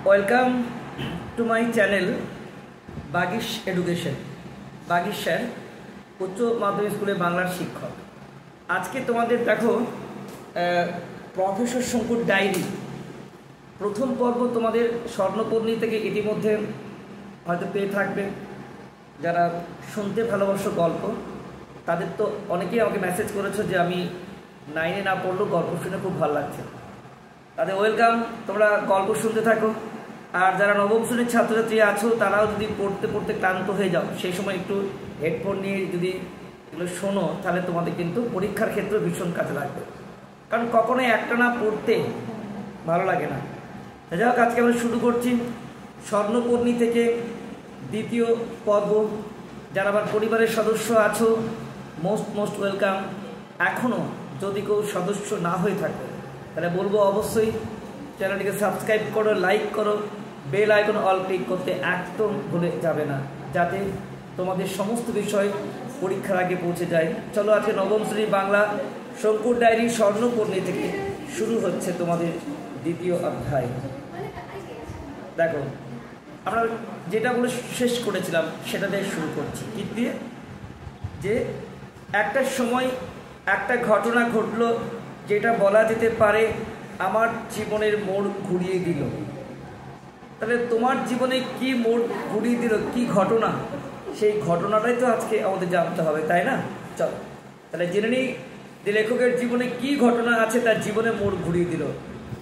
Welcome to my channel Bagish education. Bagish sir, উচ্চ মাধ্যমিক স্কুলে বাংলার শিক্ষক। আজকে তোমাদের দেখো প্রফেসর শঙ্কুর ডায়েরি প্রথম পর্ব তোমাদের স্বর্ণপর্ণী থেকে ইতিমধ্যে হয়তো পেয়ে থাকবে। যারা শুনতে ভালোবাসো গল্প, তাদের তো অনেকেই আমাকে মেসেজ করেছো যে আমি 9-এ না পড়লেও গল্প শুনে খুব ভালো লাগছে। তাদের ওয়েলকাম, তোমরা গল্প শুনতে থাকো। আর যারা নবম শ্রেণীর ছাত্রছাত্রী আছো, তারাও যদি পড়তে পড়তে ক্লান্ত হয়ে যাও, সেই সময় একটু হেডফোন নিয়ে যদি এগুলো শোনো, তাহলে তোমাদের কিন্তু পরীক্ষার ক্ষেত্রে ভীষণ কাজে লাগবে। কারণ কখনোই একটা না পড়তে ভালো লাগে না। যাই হোক, আজকে আমরা শুরু করছি স্বর্ণপর্ণী থেকে দ্বিতীয় পর্ব। যারা আমার পরিবারের সদস্য আছো, মোস্ট ওয়েলকাম। এখনও যদি কেউ সদস্য না হয়ে থাকে, তাহলে বলবো অবশ্যই চ্যানেলটিকে সাবস্ক্রাইব করো, লাইক করো, বেল আইকন অল ক্লিক করতে একদম ভুলে যাবে না, যাতে তোমাদের সমস্ত বিষয় পরীক্ষার আগে পৌঁছে যায়। চলো, আজকে নবম শ্রেণী বাংলা শঙ্কুর ডায়েরি স্বর্ণপর্ণী থেকে শুরু হচ্ছে তোমাদের দ্বিতীয় অধ্যায়। দেখো, আমরা যেটা বলে শেষ করেছিলাম সেটা দিয়ে শুরু করছি। কি দিয়ে? যে একটা সময় একটা ঘটনা ঘটলো, যেটা বলা যেতে পারে আমার জীবনের মোড় ঘুরিয়ে দিল। তাহলে তোমার জীবনে কি মোড় ঘুরিয়ে দিল, কি ঘটনা, সেই ঘটনাটাই তো আজকে আমাদের জানতে হবে, তাই না? চলো তাহলে জেনে নিই যে লেখকের জীবনে কি ঘটনা আছে তার জীবনে মোড় ঘুরিয়ে দিল।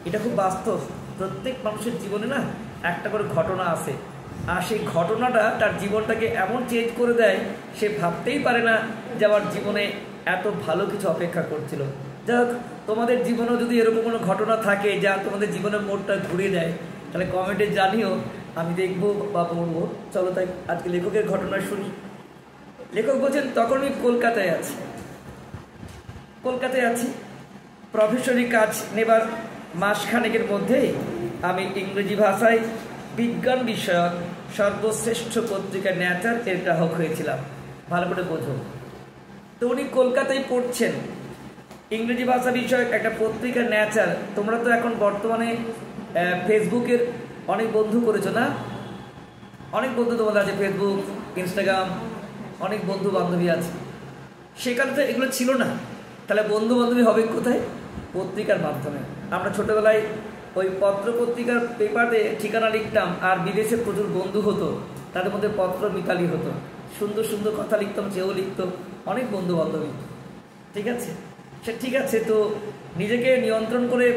এটা খুব বাস্তব। প্রত্যেক মানুষের জীবনে না একটা করে ঘটনা আছে, আর সেই ঘটনাটা তার জীবনটাকে এমন চেঞ্জ করে দেয়, সে ভাবতেই পারে না যে আমার জীবনে এত ভালো কিছু অপেক্ষা করছিল। যাই হোক, তোমাদের জীবনেও যদি এরকম কোনো ঘটনা থাকে যা তোমাদের জীবনের মোড়টা ঘুরিয়ে দেয়, তাহলে কমেন্টে জানিও, আমি দেখবো বা পড়বো। চলো তাই আজকে লেখকের ঘটনা শুনি। লেখক বলছেন, তখন আমি কলকাতায় আছি। প্রফেসরি কাজ নেবার মাসখানেকের মধ্যেই আমি ইংরেজি ভাষায় বিজ্ঞান বিষয়ক সর্বশ্রেষ্ঠ পত্রিকা নেচার এর গ্রাহক হয়েছিলাম। ভালো করে বোঝো তো, উনি কলকাতায় পড়ছেন, ইংরেজি ভাষা বিষয়ক একটা পত্রিকা নেচার। তোমরা তো এখন বর্তমানে ফেসবুকের অনেক বন্ধু করেছো না? অনেক বন্ধু তোমাদের আছে, ফেসবুক, ইনস্টাগ্রাম, অনেক বন্ধু বান্ধবী আছে। সেখানে তো এগুলো ছিল না। তাহলে বন্ধু বান্ধবী হবে কোথায়? পত্রিকার মাধ্যমে। আমরা ছোটোবেলায় ওই পত্র পত্রিকার পেপারে ঠিকানা লিখতাম, আর বিদেশে প্রচুর বন্ধু হতো, তাদের মধ্যে পত্র মিতালি হতো, সুন্দর সুন্দর কথা লিখতাম, সেও লিখতো, অনেক বন্ধু বান্ধবী। ঠিক আছে, সে ঠিক আছে। তো নিজেকে নিয়ন্ত্রণ করে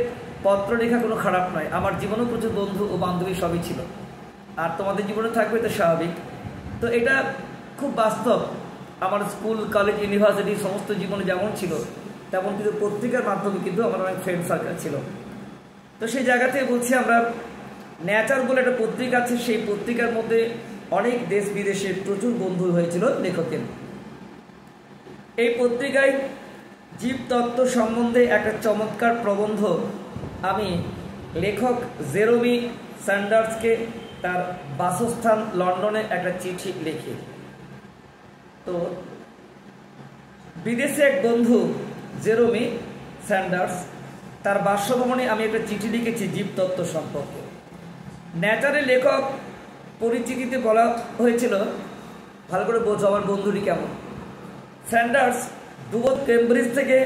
পত্র লেখা কোনো খারাপ নয়। আমার জীবনেও প্রচুর বন্ধু ও বান্ধবী সবই ছিল, আর তোমাদের জীবনে থাকবে তো স্বাভাবিক। তো এটা খুব বাস্তব। আমার স্কুল, কলেজ, ইউনিভার্সিটি সমস্ত জীবনে যেমন ছিল, তেমন কিন্তু পত্রিকার মাধ্যমে কিন্তু আমার অনেক ফ্রেন্ড সার্কেল ছিল। তো সেই জায়গা থেকে বলছি, আমরা নেচার বলে একটা পত্রিকা আছে, সেই পত্রিকার মধ্যে অনেক দেশ বিদেশের প্রচুর বন্ধু হয়েছিল লেখকের। এই পত্রিকায় জীবতত্ত্ব সম্বন্ধে একটা চমৎকার প্রবন্ধ আমি লেখক জেরোমি স্যান্ডার্সকে তার বাসস্থান লন্ডনে একটা চিঠি লিখি। তো বিদেশে এক বন্ধু জেরোমি স্যান্ডার্স, তার বাসভবনে আমি একটা চিঠি লিখেছি জীবতত্ত্ব সম্পর্কে। নেচারের লেখক পরিচিতিতে বলা হয়েছিল, ভালো করে বোঝো আমার বন্ধুটি কেমন। স্যান্ডার্স কেমব্রিজ থেকে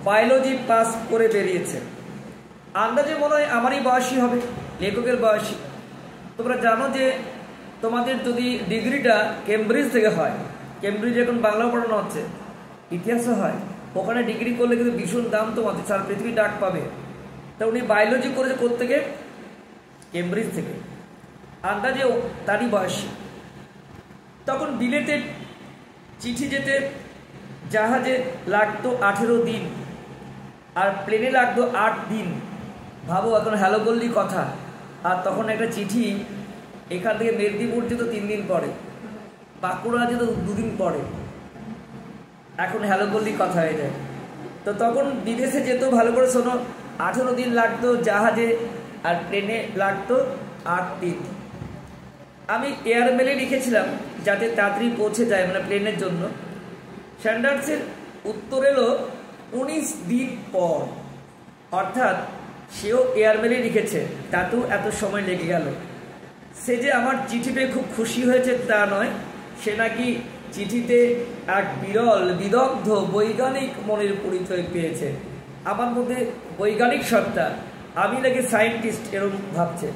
বায়োলজি পাস করে বেরিয়েছে। আন্দাজে মনে হয় আমারই বয়সী হবে, লেখকের বয়সী। তোমরা জানো যে তোমাদের যদি ডিগ্রিটা কেমব্রিজ থেকে হয়, কেমব্রিজ এখন বাংলাও পড়ানো হচ্ছে, ইতিহাসও হয়, ওখানে ডিগ্রি করলে কিন্তু ভীষণ দাম, তোমাদের সারা পৃথিবী ডাক পাবে। তা উনি বায়োলজি করেছে কোত্থেকে? কেমব্রিজ থেকে। আন্দাজে তারই বয়সী। তখন বিলেতে চিঠি যেতে জাহাজে লাগতো 18 দিন, আর প্লেনে লাগতো 8 দিন। ভাবো, এখন হ্যালো বললি কথা, আর তখন একটা চিঠি এখান থেকে মেদিনীপুর যেত 3 দিন পরে, বাঁকুড়া যেত 2 দিন পরে। এখন হ্যালো বললি কথা হয়ে যায়। তো তখন বিদেশে যেত, ভালো করে শোনো, 18 দিন লাগতো জাহাজে, আর প্লেনে লাগতো 8 দিন। আমি এয়ারমেলে লিখেছিলাম যাতে তাড়াতাড়ি পৌঁছে যায়, মানে প্লেনের জন্য। স্যান্ডার্সের উত্তর এলো 19 দিন পর, অর্থাৎ সেও এয়ারমেলে লিখেছে, তাতেও এত সময় লেগে গেল। সে যে আমার চিঠি পেয়ে খুব খুশি হয়েছে তা নয়, সে নাকি চিঠিতে এক বিরল বিদগ্ধ বৈজ্ঞানিক মনের পরিচয় পেয়েছে। আমার মধ্যে বৈজ্ঞানিক সত্তা, আমি নাকি সায়েন্টিস্ট, এরকম ভাবছে।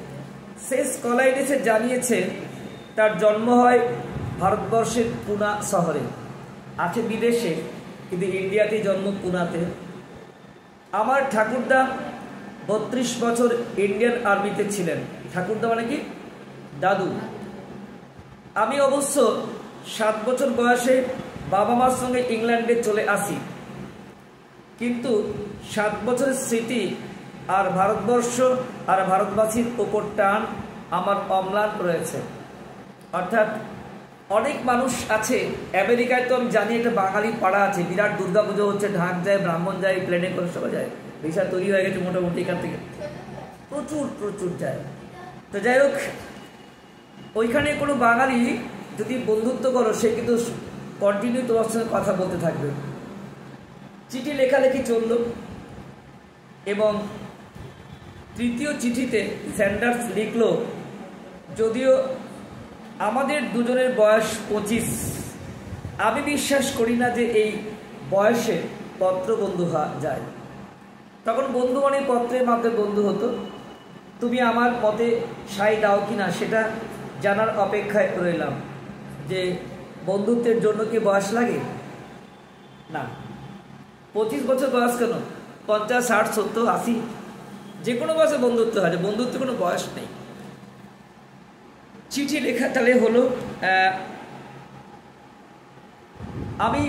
সে স্কলাইনেসে জানিয়েছে তার জন্ম হয় ভারতবর্ষের পুনা শহরে, আছে বিদেশে, কিন্তু ইন্ডিয়াতে জন্ম, পুনাতে। আমার ঠাকুরদা 32 বছর ইন্ডিয়ান আর্মিতে ছিলেন। ঠাকুরদা মানে কি? দাদু। আমি অবশ্য 7 বছর বয়সে বাবা মার সঙ্গে ইংল্যান্ডে চলে আসি, কিন্তু 7 বছরের স্মৃতি আর ভারতবর্ষ আর ভারতবাসীর ওপর টান আমার অম্লান রয়েছে। অর্থাৎ অনেক মানুষ আছে আমেরিকায়, তো আমি জানি একটা বাঙালি পাড়া আছে, বিরাট দুর্গাপুজো হচ্ছে, ঢাক যায়, ব্রাহ্মণ যায়, প্লেনে করে সবাই যায়, ভিসা তৈরি হয়ে গেছে মোটামুটি, এখান থেকে প্রচুর প্রচুর যায়। তো যাই হোক, ওইখানে কোনো বাঙালি যদি বন্ধুত্ব করো, সে কিন্তু কন্টিনিউ তোমার সঙ্গে কথা বলতে থাকবে। চিঠি লেখালেখি চলল, এবং তৃতীয় চিঠিতে স্যান্ডার্স লিখল, যদিও আমাদের দুজনের বয়স 25, আমি বিশ্বাস করি না যে এই বয়সে পত্র বন্ধু হওয়া যায়। তখন বন্ধু মানে পত্রের মাধ্যমে বন্ধু হতো। তুমি আমার মতে সাই দাও কি না সেটা জানার অপেক্ষায় রইলাম, যে বন্ধুত্বের জন্য কি বয়স লাগে? না। 25 বছর বয়স কেন, 50, 60, 70, 80, যে কোনো বয়সে বন্ধুত্ব হয়, বন্ধুত্বের কোনো বয়স নেই। চিঠি লেখা তাহলে হলো। আমি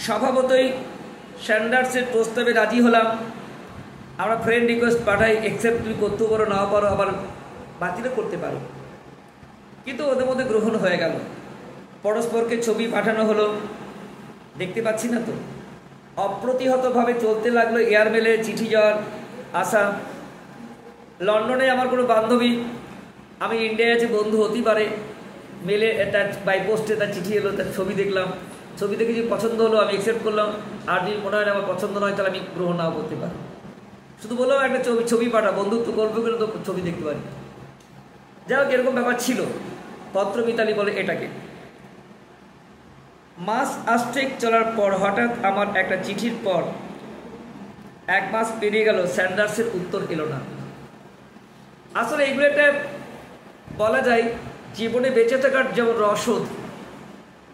স্বভাবতই স্যান্ডার্সের প্রস্তাবে রাজি হলাম। আমরা ফ্রেন্ড রিকোয়েস্ট পাঠাই, অ্যাকসেপ্ট তুমি করতেও পারো, নাও পারো, আবার বাতিলও করতে পারো, কিন্তু ওদের মধ্যে গ্রহণ হয়ে গেল। পরস্পরকে ছবি পাঠানো হলো, দেখতে পাচ্ছি না তো। অপ্রতিহতভাবে চলতে লাগলো এয়ারমেলে চিঠি যাওয়ার আশা। লন্ডনে আমার কোনো বান্ধবী, আমি ইন্ডিয়ায় আছে, বন্ধু হতেই পারে, মেলে তার বাই পোস্টে তার চিঠি এলো, তার ছবি দেখলাম, ছবি দেখে যদি পছন্দ হলো আমি অ্যাকসেপ্ট করলাম, আর যদি মনে হয় না আমার পছন্দ নয় তাহলে আমি গ্রহণ নাও করতে পারি। শুধু বললাম একটা ছবি পাঠা, বন্ধুত্ব করবো কিন্তু তো ছবি দেখতে পারি। যাই হোক, এরকম ব্যাপার ছিল। পত্র মিতালি বলে এটাকে। মাস আষ্টেক চলার পর হঠাৎ আমার একটা চিঠির পর 1 মাস পেরিয়ে গেল, স্যান্ডার্সের উত্তর এলো না। আসলে এগুলো একটা বলা যায় জীবনে বেঁচে থাকার যেমন রসদ,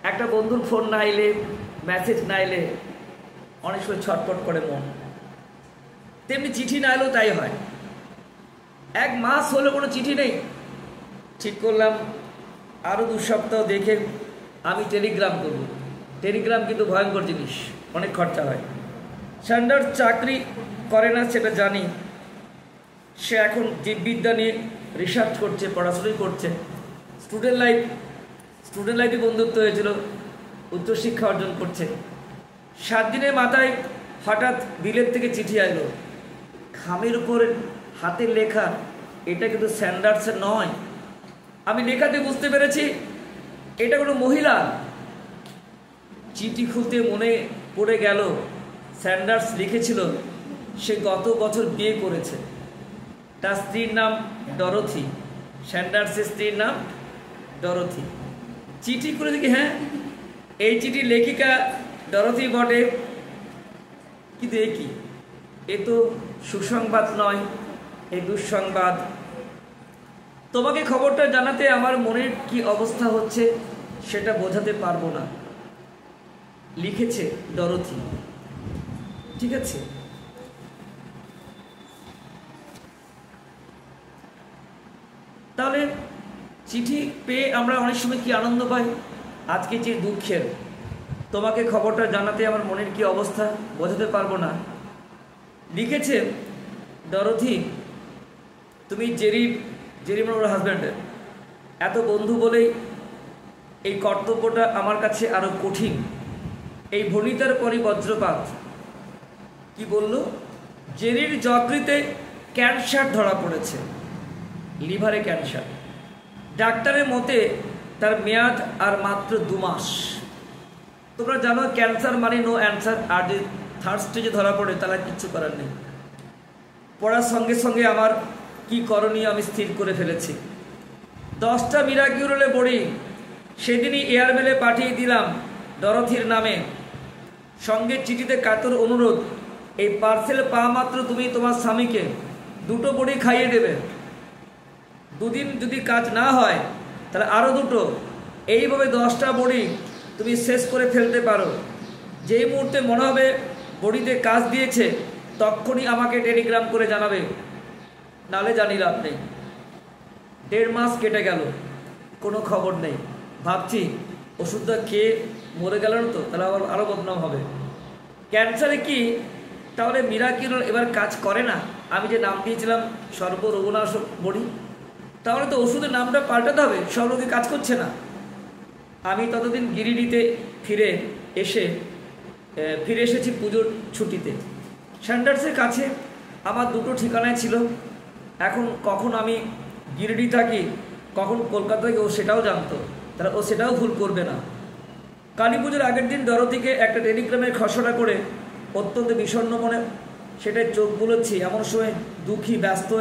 একটা বন্ধুর ফোন না এলে, মেসেজ না এলে অনেক সময় ছটফট করে মন, তেমনি চিঠি না এলেও তাই হয়। 1 মাস হলো কোনো চিঠি নেই। ঠিক করলাম আরও 2 সপ্তাহ দেখে আমি টেলিগ্রাম করব। টেলিগ্রাম কিন্তু ভয়ঙ্কর জিনিস, অনেক খরচা হয়। স্যান্ডার্স চাকরি করে না সেটা জানি, সে এখন জীববিদ্যা নিয়ে রিসার্চ করছে, পড়াশোনাই করছে। স্টুডেন্ট লাইফে বন্ধুত্ব হয়েছিল, উচ্চশিক্ষা অর্জন করছে। 7 দিনের মাথায় হঠাৎ বিলেত থেকে চিঠি এলো, খামের উপরে হাতের লেখা। এটা কিন্তু স্যান্ডার্সের নয়। আমি লেখাতে বুঝতে পেরেছি এটা কোনো মহিলা। চিঠি খুলতে মনে পড়ে গেল স্যান্ডার্স লিখেছিল সে গত বছর বিয়ে করেছে, তার স্ত্রীর নাম ডরোথি। স্যান্ডার্সের স্ত্রীর নাম ডরোথি। চিঠি করে দেখি, হ্যাঁ, এই চিঠির লেখিকা ডরোথি বটে, কিন্তু এ কি? এ তো সুসংবাদ নয়, এ দুঃসংবাদ। তোমাকে খবরটা জানাতে আমার মনের কি অবস্থা হচ্ছে সেটা বোঝাতে পারবো না, লিখেছে ডরোথি। ঠিক আছে, তাহলে চিঠি পেয়ে আমরা অনেক সময় কি আনন্দ পাই, আজকে যে দুঃখের। তোমাকে খবরটা জানাতে আমার মনের কি অবস্থা বোঝাতে পারবো না, লিখেছে ডরোথি। তুমি জেরি ওর হাজব্যান্ডের এত বন্ধু বলেই এই কর্তব্যটা আমার কাছে আরো কঠিন। এই ভনিতার পরই বজ্রপাত। কি বলল? জেরির যকৃতে ক্যান্সার ধরা পড়েছে, লিভারে ক্যান্সার। ডাক্তারের মতে তার মেয়াদ আর মাত্র 2 মাস। তোমরা জানো ক্যান্সার মানে নো অ্যান্সার, আর যদি 3rd স্টেজে ধরা পড়ে তাহলে কিচ্ছু করার নেই। পড়ার সঙ্গে সঙ্গে আমার কি করণীয় আমি স্থির করে ফেলেছি। 10টা মিরাকিউরালে বড়ি সেদিনই এয়ারমেলে পাঠিয়ে দিলাম ডরথির নামে, সঙ্গে চিঠিতে কাতর অনুরোধ, এই পার্সেল পাওয়া মাত্র তুমি তোমার স্বামীকে 2টো বড়ি খাইয়ে দেবে। 2 দিন যদি কাজ না হয় তাহলে আরও 2টো, এইভাবে 10টা বড়ি তুমি শেষ করে ফেলতে পারো। যেই মুহূর্তে মনে হবে বড়িতে কাজ দিয়েছে তখনই আমাকে টেলিগ্রাম করে জানাবে, নালে জানি লাভ নেই। 1.5 মাস কেটে গেল, কোনো খবর নেই। ভাবছি ওষুধটা খেয়ে মরে গেল না তো, তাহলে আবার আরও বদনাম হবে। ক্যান্সারে কি তাহলে মিরাকিউরাল এবার কাজ করে না? আমি যে নাম দিয়েছিলাম সর্বরোগনাশক বড়ি, তাহলে তো ওষুধের নামটা পাল্টাতে হবে, সব রোগে কাজ করছে না। আমি ততদিন গিরিডিতে ফিরে এসেছি পুজোর ছুটিতে। স্যান্ডার্সের কাছে আমার 2টো ঠিকানায় ছিল। এখন কখন আমি গিরিডি থাকি, কখন কলকাতা থাকি, ও সেটাও জানতো, তাহলে ও সেটাও ভুল করবে না। কালী পুজোর আগের দিন দরতিকে একটা টেলিগ্রামের খসড়া করে অত্যন্ত বিষণ্ণ মনে সেটাই চোখ বুলোচ্ছি, এমন সময় দুঃখী ব্যস্ত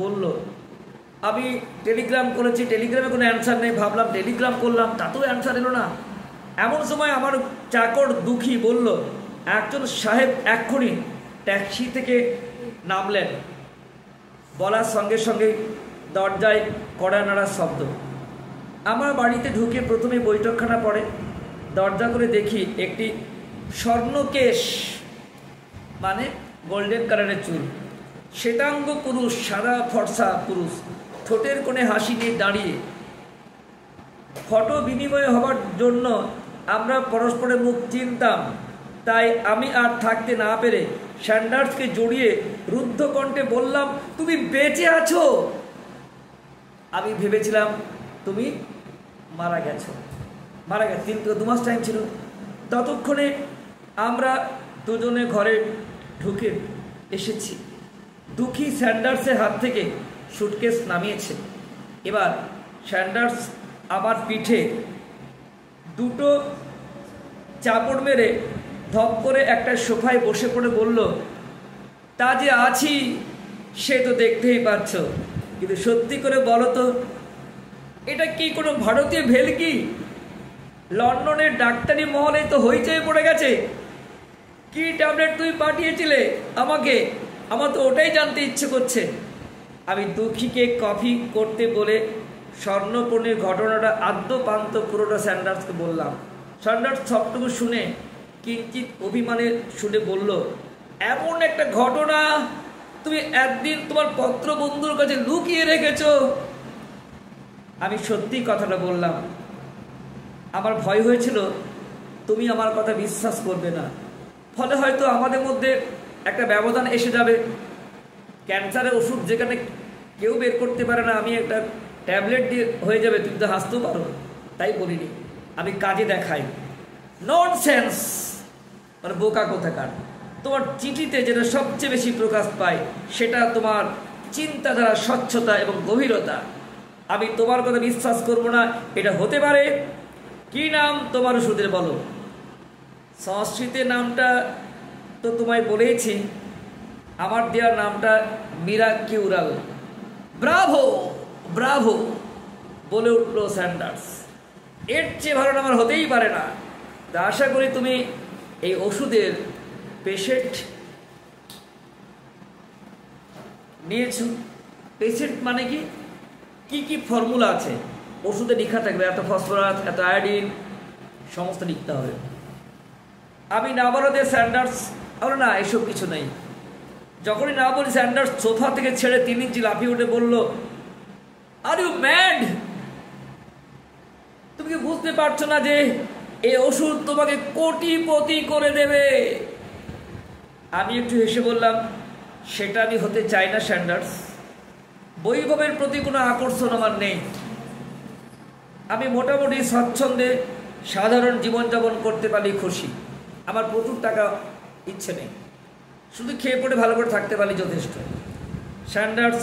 বলল, আমি টেলিগ্রাম করেছি, টেলিগ্রামে কোনো অ্যান্সার নেই। ভাবলাম টেলিগ্রাম করলাম, তাতেও অ্যান্সার এলো না। এমন সময় আমার চাকর দুঃখী বলল, একজন সাহেব এক্ষুনি ট্যাক্সি থেকে নামলেন। বলার সঙ্গে সঙ্গে দরজায় কড়া নাড়ার শব্দ। আমার বাড়িতে ঢুকে প্রথমে বৈঠকখানা পড়ে, দরজা করে দেখি একটি স্বর্ণকেশ মানে গোল্ডেন কালারের চুল, শ্বেতাঙ্গ পুরুষ, সাদা ফর্সা পুরুষ, ঠোঁটের কোণে হাসি নিয়ে দাঁড়িয়ে। ফটো বিনিময় হবার জন্য আমরা পরস্পরের মুখ চিনতাম, তাই আমি আর থাকতে না পেরে স্যান্ডার্সকে জড়িয়ে রুদ্ধ কণ্ঠে বললাম, তুমি বেঁচে আছো? আমি ভেবেছিলাম তুমি মারা গেছো। 2 মাস টাইম ছিল। ততক্ষণে আমরা দুজনে ঘরে ঢুকে এসেছি। দুঃখী স্যান্ডার্সের হাত থেকে সুটকেস নামিয়েছে। এবার স্যান্ডার্স আমার পিঠে 2টো চাপড় মেরে ধপ করে একটা সোফায় বসে পড়ে বলল, তা যে আছি সে তো দেখতেই পাচ্ছ, কিন্তু সত্যি করে বলো তো, এটা কি কোনো ভারতীয় ভেলকি? লন্ডনের ডাক্তারি মহলে তো হইচই পড়ে গেছে। কি ট্যাবলেট তুই পাঠিয়েছিলে আমাকে? আমার তো ওটাই জানতে ইচ্ছে করছে। আমি দুঃখীকে কফি করতে বলে স্বর্ণপর্ণের ঘটনাটা আদ্যপান্ত পুরোটা স্যান্ডার্সকে বললাম। স্যান্ডার্স সবটুকু শুনে কিঞ্চিত অভিমানে শুনে বলল, এমন একটা ঘটনা তুমি একদিন তোমার পত্র বন্ধুর কাছে লুকিয়ে রেখেছ? আমি সত্যি কথাটা বললাম। আমার ভয় হয়েছিল তুমি আমার কথা বিশ্বাস করবে না, ফলে হয়তো আমাদের মধ্যে একটা ব্যবধান এসে যাবে। ক্যান্সারের ওষুধ যেখানে কেউ বের করতে পারে না, আমি একটা ট্যাবলেট দিয়ে হয়ে যাবে, তুমি তো হাসতেও পারো। তাই বলিনি, আমি কাজে দেখাই। ননসেন্স, মানে বোকা কোথাকার। তোমার চিঠিতে যেটা সবচেয়ে বেশি প্রকাশ পায় সেটা তোমার চিন্তাধারা, স্বচ্ছতা এবং গভীরতা। আমি তোমার কথা বিশ্বাস করব না, এটা হতে পারে। কি নাম তোমার ওষুধের বলো? সংস্কৃতের নামটা তো তোমায় বলেইছি, আমার দেওয়ার নামটা মিরাকিউরাল। ব্রাভো ব্রাভো বলে উঠল স্যান্ডার্স, এর চেয়ে ভালো নাম আর হতেই পারে না। তা আশা করি তুমি এই ওষুধের পেশেন্ট নিয়েছো। পেশেন্ট মানে কি? কি কি ফর্মুলা আছে ওষুধে লেখা থাকবে, এত ফসফরাস, এত আয়োডিন, সমস্ত লিখতে হবে। আমি না বলতে স্যান্ডার্স বলো না, এসব কিছু নেই। যখনই না বলি স্যান্ডার্স সোফা থেকে ছেড়ে 3 ইঞ্চি লাফিয়ে উঠে বলল, আর ইউ ম্যাড? তুমি কি বুঝতে পারছো না যে এই ওষুধ তোমাকে কোটিপতি করে দেবে? আমি একটু হেসে বললাম, সেটা আমি হতে চাই না স্যান্ডার্স। বৈভবের প্রতি কোনো আকর্ষণ আমার নেই। আমি মোটামুটি স্বচ্ছন্দে সাধারণ জীবনযাপন করতে পারি খুশি। আমার প্রচুর টাকা ইচ্ছে নেই, শুধু খেয়ে পড়ে ভালো করে থাকতে পারি যথেষ্ট। স্যান্ডার্স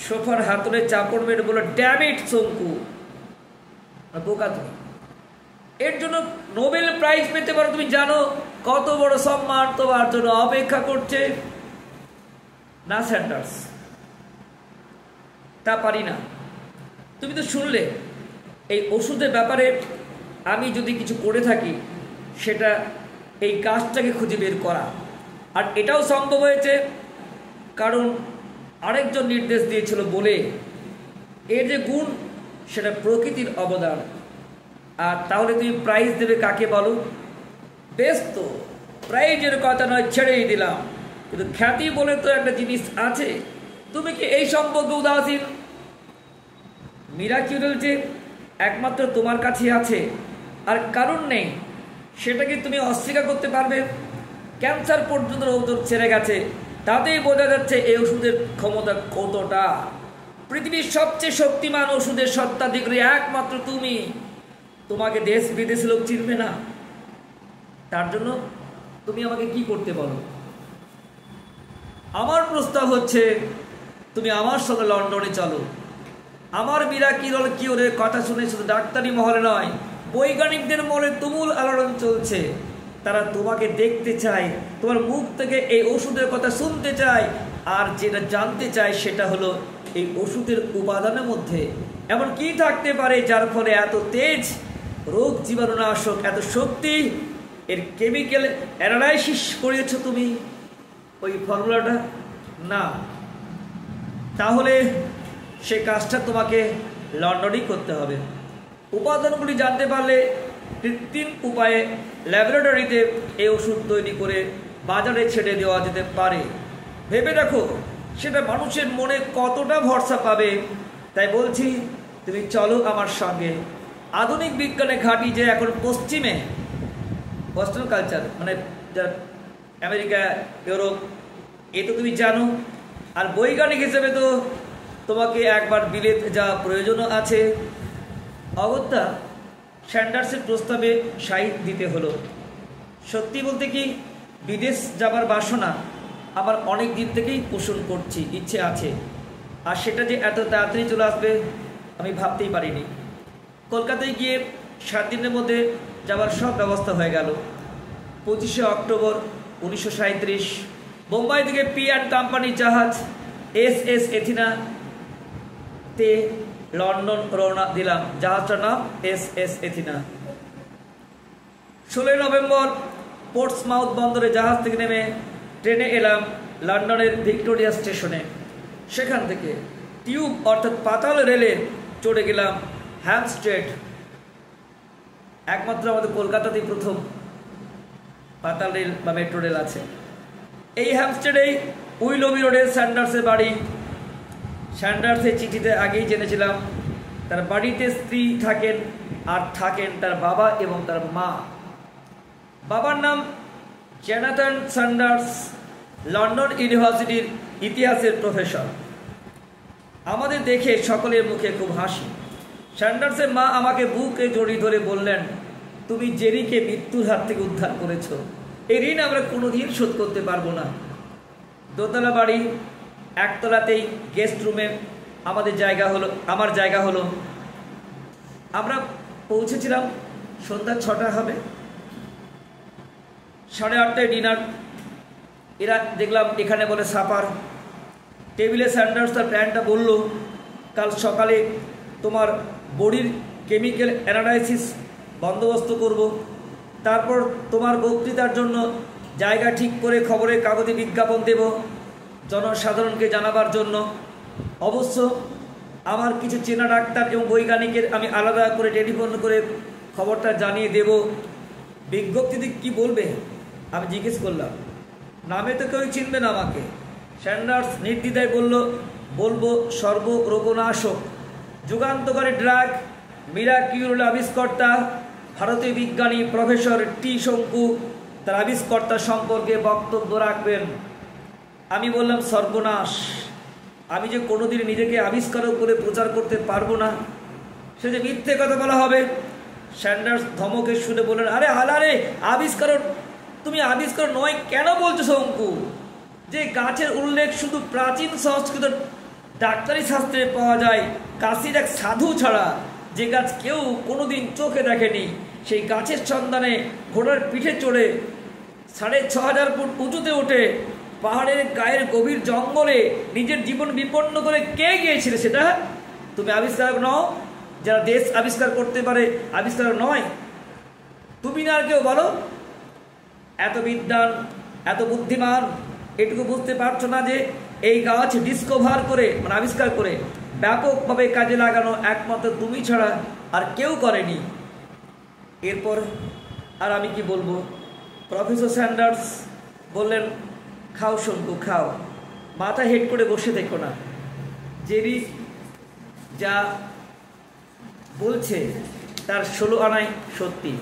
সোফার হাতলে চাপড় মেরে বলল, ড্যাম ইট শঙ্কু, বোকা তুমি। এর জন্য নোবেল প্রাইজ পেতে পারো। তুমি জানো কত বড় সম্মান তোমার জন্য অপেক্ষা করছে? না স্যান্ডার্স, তা পারি না। তুমি তো শুনলে এই ওষুধের ব্যাপারে আমি যদি কিছু করে থাকি সেটা এই কাজটাকে খুঁজে বের করা, আর এটাও সম্ভব হয়েছে কারণ আরেকজন নির্দেশ দিয়েছিল বলে। এর যে গুণ সেটা প্রকৃতির অবদান। আর তাহলে তুমি প্রাইজ দেবে কাকে বলো? বেশ, তো প্রাইজের কথা নয়, ছেড়েই দিলাম, কিন্তু খ্যাতি বলে তো একটা জিনিস আছে। তুমি কি এই সম্পর্কে উদাসীন? মিরাকিউরেল যে একমাত্র তোমার কাছে আছে আর কারণ নেই, সেটাকে তুমি অস্বীকার করতে পারবে? ক্যান্সার পর্যন্ত ওষুধ ছেড়ে গেছে, তাতেই বোঝা যাচ্ছে এই ওষুধের ক্ষমতা কতটা। পৃথিবীর সবচেয়ে শক্তিমান ওষুধের সত্ত্বাধিকারী একমাত্র তুমি। তোমাকে দেশ বিদেশে লোক চিনবে না। তার জন্য তুমি আমাকে কি করতে বলো? আমার প্রস্তাব হচ্ছে তুমি আমার সঙ্গে লন্ডনে চলো। আমার মিরাকিউরেল কিওরের কথা শুনে শুধু ডাক্তারি মহলে নয়, বৈজ্ঞানিকদের মনে তুমুল আলোড়ন চলছে। তারা তোমাকে দেখতে চায়, তোমার মুখ থেকে এই ওষুধের কথা শুনতে চায়, আর যেটা জানতে চায় সেটা হলো এই ওষুধের উপাদানের মধ্যে এমন কি থাকতে পারে যার ফলে এত তেজ, রোগ জীবাণুনাশক, এত শক্তি। এর কেমিক্যাল অ্যানালাইসিস করিয়েছো তুমি ওই ফর্মুলাটা? না। তাহলে সে কাজটা তোমাকে লন্ডনেই করতে হবে। উপাদানগুলি জানতে পারলে কৃত্রিম উপায়ে ল্যাবরেটরিতে এই ওষুধ তৈরি করে বাজারে ছেড়ে দেওয়া যেতে পারে। ভেবে দেখো সেটা মানুষের মনে কতটা ভরসা পাবে। তাই বলছি তুমি চলো আমার সঙ্গে। আধুনিক বিজ্ঞানে ঘাঁটি যে এখন পশ্চিমে, ওয়েস্টার্ন কালচার মানে আমেরিকা, ইউরোপ, এ তো তুমি জানো। আর বৈজ্ঞানিক হিসেবে তো তোমাকে একবার বিলেত যাওয়া প্রয়োজনও আছে। অগত্যা স্যান্ডার্সের প্রস্তাবে সাই দিতে হলো। সত্যি বলতে কি, বিদেশ যাবার বাসনা আমার অনেক দিন থেকেই পোষণ করছি, ইচ্ছে আছে। আর সেটা যে এত তাড়াতাড়ি চলে আসবে আমি ভাবতেই পারিনি। কলকাতায় গিয়ে 7 দিনের মধ্যে যাবার সব ব্যবস্থা হয়ে গেল। 25শে অক্টোবর 1937 বোম্বাই থেকে পি&, কোম্পানির জাহাজ SS এথিনা তে লন্ডন রওনা দিলাম। জাহাজটার নাম SS এথিনা। 16 নভেম্বর পোর্টসমাউথ বন্দরে জাহাজ থেকে নেমে ট্রেনে এলাম লন্ডনের ভিক্টোরিয়া স্টেশনে। সেখান থেকে টিউব অর্থাৎ পাতাল রেলে চড়ে গেলাম হ্যামস্টেড। একমাত্র আমাদের কলকাতাতেই প্রথম পাতাল রেল বা মেট্রো রেল আছে। এই হ্যামস্টেডেই উইলবি রোডে স্যান্ডার্সের বাড়ি। স্যান্ডার্সের চিঠিতে আগেই জেনেছিলাম তার বাড়িতে স্ত্রী থাকেন, আর থাকেন তার বাবা এবং তার মা। বাবার নাম জোনাথন স্যান্ডার্স, লন্ডন ইউনিভার্সিটির ইতিহাসের প্রফেসর। আমাদের দেখে সকলের মুখে খুব হাসি। স্যান্ডার্সের মা আমাকে বুকে জড়িয়ে ধরে বললেন, তুমি জেরিকে মৃত্যুর হাত থেকে উদ্ধার করেছ। এই ঋণ আমরা কোনোদিন শোধ করতে পারবো না। দোতলা বাড়ি, একতলাতেই গেস্ট রুমে আমার জায়গা হলো। আমরা পৌঁছেছিলাম সন্ধ্যা 6টা হবে। 8:30টায় ডিনার। এরা দেখলাম এখানে বলে সাপার। টেবিলে স্যান্ডার্স তার প্ল্যানটা বলল, কাল সকালে তোমার বডির কেমিক্যাল অ্যানালাইসিস বন্দোবস্ত করব, তারপর তোমার বক্তৃতার জন্য জায়গা ঠিক করে খবরের কাগজে বিজ্ঞাপন দেব জনসাধারণকে জানাবার জন্য। অবশ্য আমার কিছু চেনা ডাক্তার এবং বৈজ্ঞানিকের আমি আলাদা করে টেলিফোন করে খবরটা জানিয়ে দেব। বিজ্ঞপ্তিতে কি বলবে আমি জিজ্ঞেস করলাম। নামে তো কেউ চিনবে না আমাকে। স্যান্ডার্স নির্দ্বিধায় বলবো সর্বরোগনাশক, যুগান্তকারী ড্রাগ, মিরাকিউরেল আবিষ্কর্তা, ভারতীয় বিজ্ঞানী প্রফেসর টি শঙ্কু তার আবিষ্কর্তা সম্পর্কে বক্তব্য রাখবেন। আমি বললাম, সর্বনাশ, আমি যে কোনোদিন নিজেকে আবিষ্কারক করে প্রচার করতে পারবো না, সে যে মিথ্যে কথা বলা হবে। স্যান্ডার্স ধমকে শুনে বললেন, আরে আলারে, আবিষ্কারক? তুমি আবিষ্কার নয় কেন বলছো শঙ্কু? যে গাছের উল্লেখ শুধু প্রাচীন সংস্কৃত ডাক্তারি শাস্ত্রে পাওয়া যায়, কাশির এক সাধু ছাড়া, যে গাছ কেউ কোনোদিন চোখে দেখেনি, সেই গাছের সন্ধানে ঘোড়ার পিঠে চড়ে 6500 ফুট উঁচুতে উঠে পাহাড়ের গায়ের গভীর জঙ্গলে নিজের জীবন বিপন্ন করে কে গিয়েছিলে? সেটা তুমি আবিষ্কারক নও, যারা দেশ আবিষ্কার করতে পারে আবিষ্কারক নয়। তুমি না আর কেউ বলো? এত বিদ্বান, এত বুদ্ধিমান, এটুকু বুঝতে পারছো না যে এই গাছ ডিসকভার করে মানে আবিষ্কার করে ব্যাপকভাবে কাজে লাগানো একমাত্র তুমি ছাড়া আর কেউ করেনি। এরপর আর আমি কি বলবো? প্রফেসর স্যান্ডার্স বললেন, খাও শঙ্কু খাও, মাথা হেড করে বসে দেখো না, জেরি যা বলছে তার 16 আনাই সত্যি।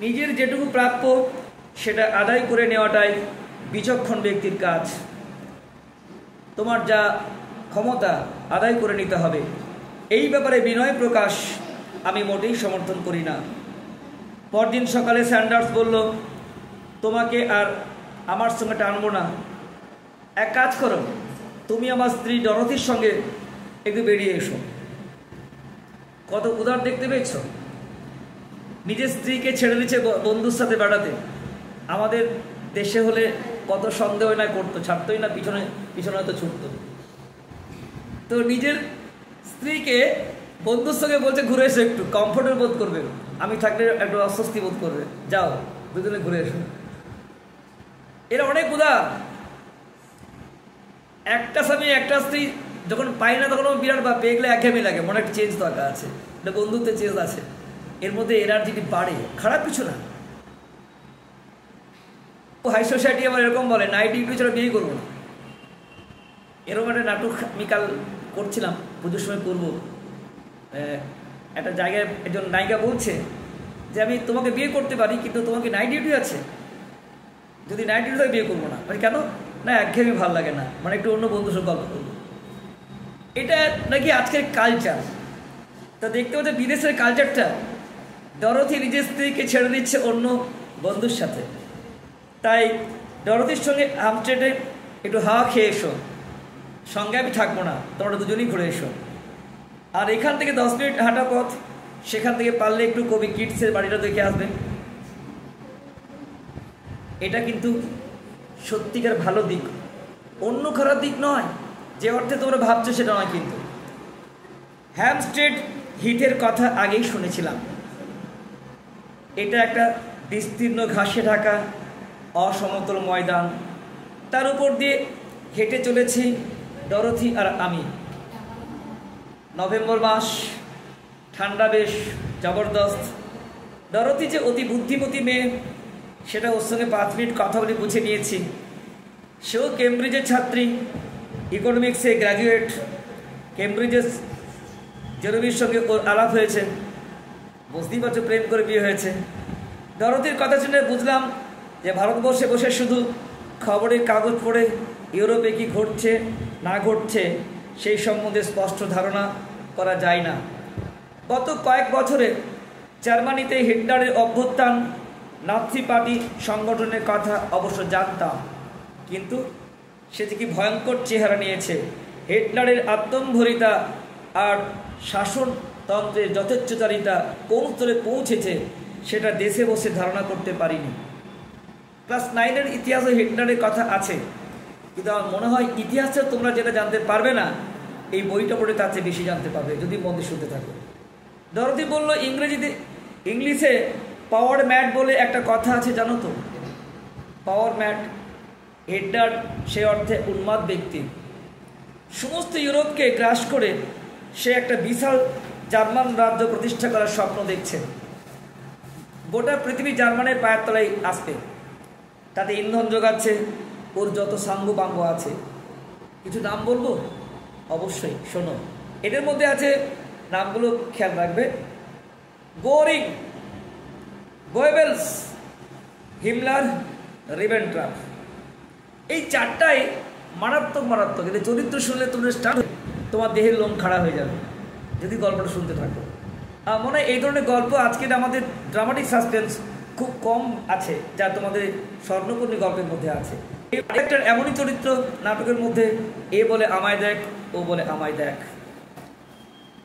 নিজের যেটুকু প্রাপ্য সেটা আদায় করে নেওয়াটাই বিচক্ষণ ব্যক্তির কাজ। তোমার যা ক্ষমতা আদায় করে নিতে হবে। এই ব্যাপারে বিনয় প্রকাশ আমি মোটেই সমর্থন করি না। পরদিন সকালে স্যান্ডার্স বলল, তোমাকে আর আমার সঙ্গে টানবো না, এক কাজ করো, তুমি আমার স্ত্রী ডরথির সঙ্গে একটু বেরিয়ে এসো। কত উদার দেখতে পেয়েছ? নিজের স্ত্রীকে ছেড়ে দিচ্ছে বন্ধুর সাথে বেড়াতে। আমাদের দেশে হলে কত সন্দেহ না করতো, ছাড়তোই না, পিছনে পিছনে হয়তো ছুটতো। তো নিজের স্ত্রীকে বন্ধুর সঙ্গে বলছে ঘুরে এসো, একটু কমফোর্টেবল বোধ করবে, আমি থাকলে একটু অস্বস্তি বোধ করবে, যাও দুজনে ঘুরে এসো। এরা অনেক উদার। একটা স্বামী একটা স্ত্রী যখন পাই না তখন বিরাট বা পেয়ে গেলে একঘেয়েমি লাগে, মনে একটা চেঞ্জ দরকার আছে, একটা বন্ধুত্বের চেঞ্জ আছে, এর মধ্যে এনার্জিটি বাড়ে, খারাপ কিছু না। হাই সোসাইটি আবার এরকম বলে নাইট ডিউটি ছাড়া বিয়ে করবো না। এরকম একটা নাটক আমি কাল করছিলাম, পুজোর সময় করবো। একটা জায়গায় একজন নায়িকা বলছে যে আমি তোমাকে বিয়ে করতে পারি, কিন্তু তোমাকে নাইট ডিউটি আছে, যদি নাইট ডিউটি হয় বিয়ে করবো না। মানে কেন? না একঘেয়েমি ভালো লাগে না, মানে একটু অন্য বন্ধুর সঙ্গে গল্প করবো। এটা নাকি আজকের কালচার। তা দেখতে হচ্ছে বিদেশের কালচারটা। ডরথি নিজের স্ত্রীকে ছেড়ে দিচ্ছে অন্য বন্ধুর সাথে, তাই ডরথির সঙ্গে হামস্ট্রেটে একটু হাওয়া খেয়ে এসো, সঙ্গে আমি থাকবো না, তোমরা দুজনেই ঘুরে এসো। আর এখান থেকে 10 মিনিট হাঁটা পথ, সেখান থেকে পারলে একটু কবি কিডসের বাড়িটা দেখে আসবে। এটা কিন্তু সত্যিকার ভালো দিক, অন্য খারাপ দিক নয়, যে অর্থে তোমরা ভাবছো সেটা নয়। কিন্তু হ্যামস্টেড হিটের কথা আগেই শুনেছিলাম। এটা একটা বিস্তীর্ণ ঘাসে ঢাকা অসমতল ময়দান, তার উপর দিয়ে হেঁটে চলেছি ডরথি আর আমি। নভেম্বর মাস, ঠান্ডা বেশ জবরদস্ত। ডরথি যে অতি বুদ্ধিমতী মেয়ে সেটা ওর সঙ্গে 5 মিনিট কথা বলে বুঝে নিয়েছি। সেও কেমব্রিজের ছাত্রী, ইকোনমিক্সে গ্র্যাজুয়েট। কেমব্রিজের জেরোমির সঙ্গে ওর আলাপ হয়েছে, বুঝতেই পারছো প্রেম করে বিয়ে হয়েছে। ডরথির কথা শুনে বুঝলাম যে ভারতবর্ষে বসে শুধু খবরের কাগজ পড়ে ইউরোপে কি ঘটছে না ঘটছে সেই সম্বন্ধে স্পষ্ট ধারণা করা যায় না। গত কয়েক বছরে জার্মানিতে হিটলারের অভ্যুত্থান, নাৎসি পার্টি সংগঠনের কথা অবশ্য জানতাম, কিন্তু সে যে কি ভয়ঙ্কর চেহারা নিয়েছে, হিটলারের আত্মম্ভরিতা আর শাসনতন্ত্রের যথেচ্ছচারিতা কোন স্তরে পৌঁছেছে সেটা দেশে বসে ধারণা করতে পারিনি। ক্লাস 9-এর ইতিহাসে হিটলারের কথা আছে, কিন্তু আমার মনে হয় ইতিহাসে তোমরা যেটা জানতে পারবে না, এই বইটা পড়ে তার চেয়ে বেশি জানতে পারবে যদি মন দিয়ে শুনতে থাকো। ডরথি বলল, ইংলিশে পাওয়ার ম্যাট বলে একটা কথা আছে, জানো তো? পাওয়ার ম্যাট। হিটলার সে অর্থে উন্মাদ ব্যক্তি। সমস্ত ইউরোপকে গ্রাস করে সে একটা বিশাল জার্মান রাজ্য প্রতিষ্ঠা করার স্বপ্ন দেখছে। গোটা পৃথিবী জার্মানের পায়ের তলায় আসবে, তাতে ইন্ধন যোগাচ্ছে ওর যত সাঙ্গ বাঙ্গ আছে। কিছু নাম বলবো? অবশ্যই শোনো। এদের মধ্যে আছে, নামগুলো খেয়াল রাখবে, গোরিং, গোয়েবেলস, হিমলার, রিবেনট্রাপ। এই চারটাই মারাত্মক মারাত্মক। এদের চরিত্র শুনলে তোমরা তোমার দেহের লোম খাড়া হয়ে যাবে যদি গল্পটা শুনতে থাকো। মনে হয় এই ধরনের গল্প আজকের আমাদের ড্রামাটিক সাসপেন্স খুব কম আছে, যা তোমাদের স্বর্ণপূর্ণী গল্পের মধ্যে আছে। একটা এমনই চরিত্র নাটকের মধ্যে, এ বলে আমায় দেখ, ও বলে আমায় দেখ।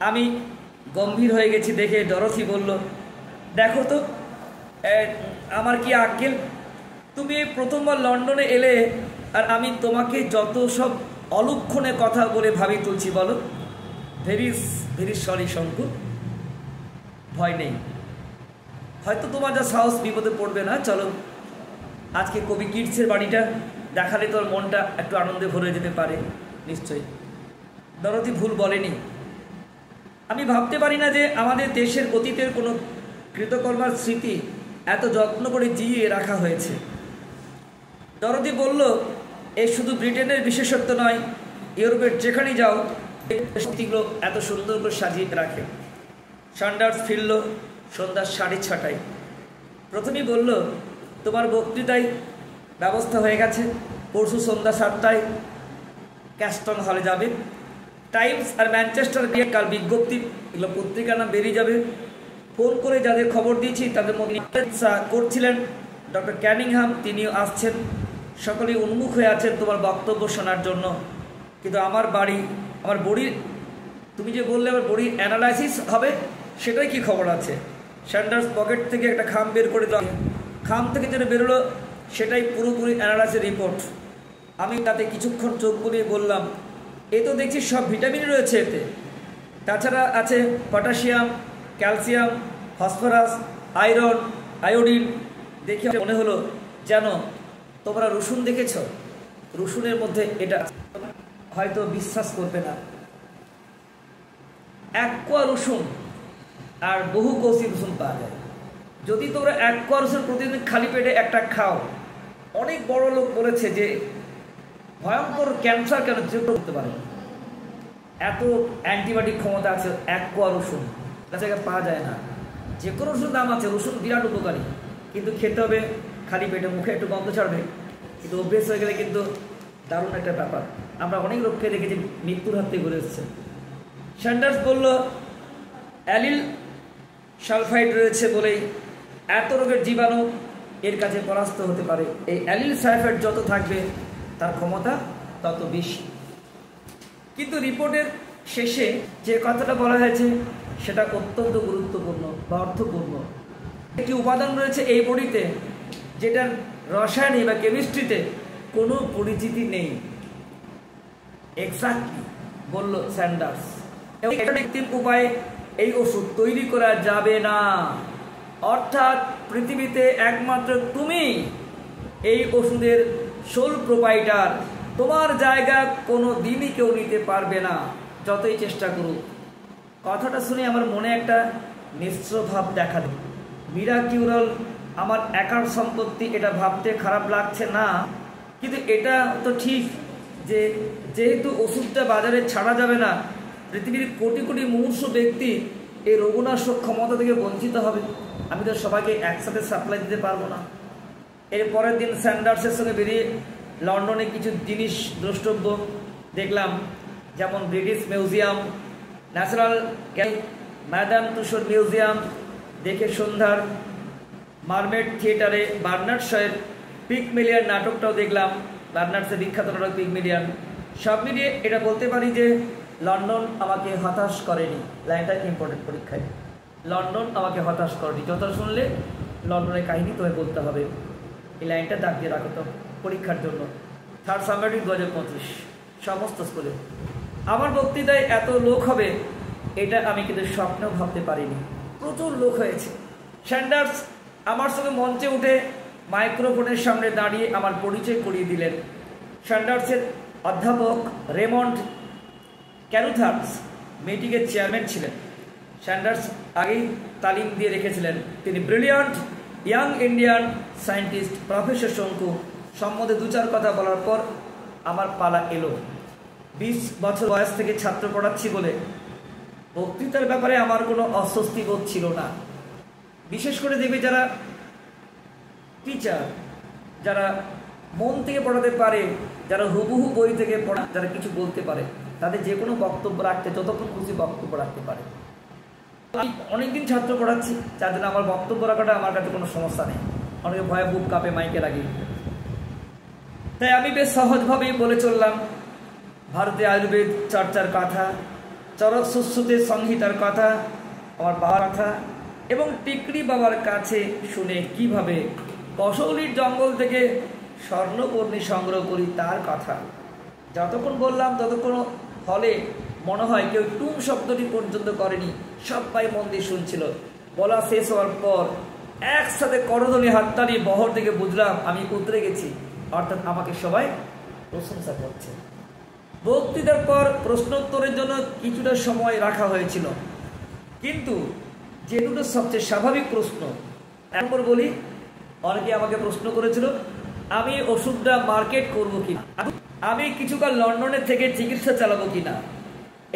আমি গম্ভীর হয়ে গেছি দেখে ডরথি বলল, দেখো তো আমার কি আক্কেল, তুমি প্রথমবার লন্ডনে এলে আর আমি তোমাকে যত সব অলক্ষণে কথা বলে ভাবি তুলছি বলো। ভেরি ভেরি সরি শঙ্কু, ভয় নেই, হয়তো তোমার যা সাহস বিপদে পড়বে না। চলো আজকে কবি কিটসের বাড়িটা দেখালে তোর মনটা একটু আনন্দে ভরে যেতে পারে। নিশ্চয়ই ডরথি ভুল বলেনি। আমি ভাবতে পারি না যে আমাদের দেশের অতীতের কোনো কৃতকর্মার স্মৃতি এত যত্ন করে জিইয়ে রাখা হয়েছে। ডরথি বলল, এই শুধু ব্রিটেনের বিশেষত্ব নয়, ইউরোপের যেখানেই যাও স্মৃতিগুলো এত সুন্দর করে সাজিয়ে রাখে। সান্ডার্স ফিরল সন্ধ্যা 6:30টায়। প্রথমেই বলল, তোমার বক্তৃতায় ব্যবস্থা হয়ে গেছে, পরশু সন্ধ্যা 7টায় ক্যাস্টন হলে যাবে। টাইমস আর ম্যানচেস্টার দিয়ে কাল বিজ্ঞপ্তি, এগুলো পত্রিকার নাম বেরিয়ে যাবে। ফোন করে যাদের খবর দিয়েছি তাদের মধ্যে করছিলেন ডক্টর ক্যানিংহাম, তিনিও আসছেন। সকলেই উন্মুখ হয়ে আছেন তোমার বক্তব্য শোনার জন্য। কিন্তু আমার বড়ির, তুমি যে বললে আমার বড়ির অ্যানালাইসিস হবে, সেটাই কি খবর আছে? স্যান্ডার্স পকেট থেকে একটা খাম বের করে দিল। খাম থেকে যেটা বেরোলো সেটাই পুরোপুরি অ্যানালাইসিস রিপোর্ট। আমি তাতে কিছুক্ষণ চোখ বুলিয়ে বললাম, এ তো দেখছি সব ভিটামিন রয়েছে এতে, তাছাড়া আছে potassium, calcium, phosphorus, iron, iodine. দেখে মনে হলো যেন তোমরা রসুন দেখেছ, রসুনের মধ্যে এটা হয়তো বিশ্বাস করবে না। এক কোয়া রসুন আর বহু কৌশি রসুন পাওয়া যায়। যদি তোমরা এক কোয়া রসুন প্রতিদিন খালি পেটে একটা খাও, অনেক বড় লোক বলেছে যে ভয়ঙ্কর ক্যান্সার কেন চিহ্নিত করতে পারে, এত অ্যান্টিবায়োটিক ক্ষমতা আছে এক কোয়া রসুন। জায়গায় পাওয়া যায় না। যে কোনো রসুন দাম আছে, রসুন বিরাট উপকারী, কিন্তু খেতে হবে খালি পেটে, মুখে একটু গন্ধ ছাড়বে, কিন্তু অভ্যেস হয়ে গেলে কিন্তু দারুণ একটা ব্যাপার। আমরা অনেক লোককে দেখেছি মৃত্যুর হাত থেকে ঘুরে এসেছে। স্যান্ডার্স বলল, অ্যালিল সালফাইড রয়েছে বলেই এত রোগের জীবাণু এর কাছে পরাস্ত হতে পারে। এই অ্যালিল সালফাইড যত থাকবে তার ক্ষমতা তত বেশি। কিন্তু রিপোর্টের শেষে যে কথাটা বলা হয়েছে সেটা অত্যন্ত গুরুত্বপূর্ণ বা অর্থপূর্ণ। একটি উপাদান রয়েছে এই বডিতে যেটার রসায়নে বা কেমিস্ট্রিতে কোনো পরিচিতি নেই। এক্স্যাক্টলি বলল স্যান্ডার্স। এবং এটা কৃত্রিম উপায়ে এই ওষুধ তৈরি করা যাবে না, অর্থাৎ পৃথিবীতে একমাত্র তুমি এই ওষুধের সোল প্রোপাইটার। তোমার জায়গা কোনো দিনই কেউ নিতে পারবে না, যতই চেষ্টা করুক। কথাটা শুনে আমার মনে একটা মিশ্র ভাব দেখা দেয়। মিরাকিউরাল আমার একার সম্পত্তি, এটা ভাবতে খারাপ লাগছে না, কিন্তু এটা তো ঠিক যে যেহেতু ওষুধটা বাজারে ছাড়া যাবে না, পৃথিবীর কোটি কোটি মুমূর্ষ ব্যক্তি এই রোগনাশক ক্ষমতা থেকে বঞ্চিত হবে। আমি তো সবাইকে একসাথে সাপ্লাই দিতে পারবো না। এর পরের দিন স্যান্ডার্সের সঙ্গে বেরিয়ে লন্ডনে কিছু জিনিস দ্রষ্টব্য দেখলাম, যেমন British museum, national madam Tussauds museum দেখে সন্ধ্যার মারমেড থিয়েটারে বার্নার্ড শয়ের পিগমিলিয়ন নাটকটাও দেখলাম। বার্নার্ডসের বিখ্যাত নাটক পিগমিলিয়ন। সব মিলিয়ে এটা বলতে পারি যে লন্ডন আমাকে হতাশ করেনি। লাইনটা ইম্পর্টেন্ট পরীক্ষায়, লন্ডন আমাকে হতাশ করেনি। যত শুনলে লন্ডনের কাহিনী তোমায় বলতে হবে, এই লাইনটা দাগ দিয়ে রাখো তো পরীক্ষার জন্য। 3 জানুয়ারি 2025 সমস্ত স্কুলে। আমার বক্তৃতায় এত লোক হবে এটা আমি কিন্তু স্বপ্নেও ভাবতে পারিনি। প্রচুর লোক হয়েছে। স্যান্ডার্স আমার সঙ্গে মঞ্চে উঠে মাইক্রোফোনের সামনে দাঁড়িয়ে আমার পরিচয় করিয়ে দিলেন। স্যান্ডার্সের অধ্যাপক রেমন্ড ক্যারুথার্স মিটিংয়ের চেয়ারম্যান ছিলেন। স্যান্ডার্স আগেই তালিম দিয়ে রেখেছিলেন। তিনি brilliant young Indian scientist professor শঙ্কু সম্বন্ধে 2-4 কথা বলার পর আমার পালা এলো। 20 বছর বয়স থেকে ছাত্র পড়াচ্ছি বলে বক্তৃতার ব্যাপারে আমার কোনো অস্বস্তি বোধ ছিল না। বিশেষ করে দেখবে যারা টিচার, যারা মন থেকে পড়াতে পারে, যারা হুবহু বই থেকে পড়া, যারা কিছু বলতে পারে, তাদের যে কোনো বক্তব্য রাখতে যতক্ষণ খুশি বক্তব্য রাখতে পারে। আমি অনেকদিন ছাত্র পড়াচ্ছি, যার জন্য আমার বক্তব্য রাখাটা আমার কাছে কোনো সমস্যা নেই। অনেকে ভয়ে বুক কাঁপে মাইকে লাগিয়ে। তাই আমি বেশ সহজভাবেই বলে চললাম ভারতে আয়ুর্বেদ চর্চার কথা, চরক সুশ্রুতের সংহিতার কথা, আমার বাবার কথা এবং টিকরি বাবার কাছে শুনে কিভাবে কসৌলির জঙ্গল থেকে স্বর্ণপর্ণী সংগ্রহ করি তার কথা। যতক্ষণ বললাম ততক্ষণ হলে মনে হয় কেউ টুম শব্দটি পর্যন্ত করেনি, সবাই মন দিয়ে শুনছিল। বলা শেষ হওয়ার পর একসাথে করধ্বনি হাততালি বহর থেকে বুঝলাম আমি উতরে গেছি, অর্থাৎ আমাকে সবাই প্রশংসা করছে। বক্তৃতার পর প্রশ্নোত্তরের জন্য কিছুটা সময় রাখা হয়েছিল, কিন্তু যে দুটো সবচেয়ে স্বাভাবিক প্রশ্ন, এরপর বলি, অনেকে আমাকে প্রশ্ন করেছিল আমি ওষুধটা মার্কেট করবো কিনা, আমি কিছুকাল লন্ডনে থেকে চিকিৎসা চালাবো কিনা।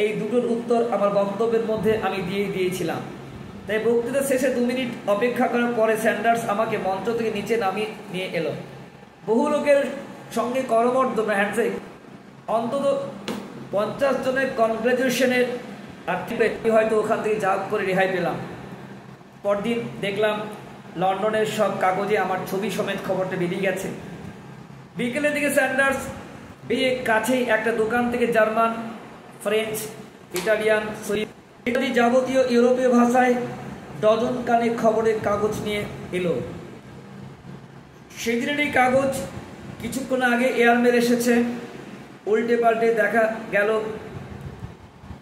এই দুটোর উত্তর আমার বক্তব্যের মধ্যে আমি দিয়েছিলাম। তাই বক্তৃতা শেষে 2 মিনিট অপেক্ষা করার পরে স্যান্ডার্স আমাকে মঞ্চ থেকে নিচে নামিয়ে নিয়ে এলো। বহু লোকের সঙ্গে করমর্দন হ্যান্ডশেক, অন্তত 50 জনের কনগ্রাচুলেশনের হয়তো ওখান থেকে যা করে রেহাই পেলাম। পরদিন দেখলাম লন্ডনের সব কাগজে আমার ছবি সমেত খবরটা বেরিয়ে গেছে। বিকেলের দিকে স্যান্ডার্স বেরিয়ে কাছেই একটা দোকান থেকে জার্মান, ফ্রেঞ্চ, ইটালিয়ান, ইত্যাদি যাবতীয় ইউরোপীয় ভাষায় ডজন কানেক খবরের কাগজ নিয়ে এলো। সেদিনের এই কাগজ কিছুক্ষণ আগে এয়ারমেল এসেছে। উল্টে পাল্টে দেখা গেল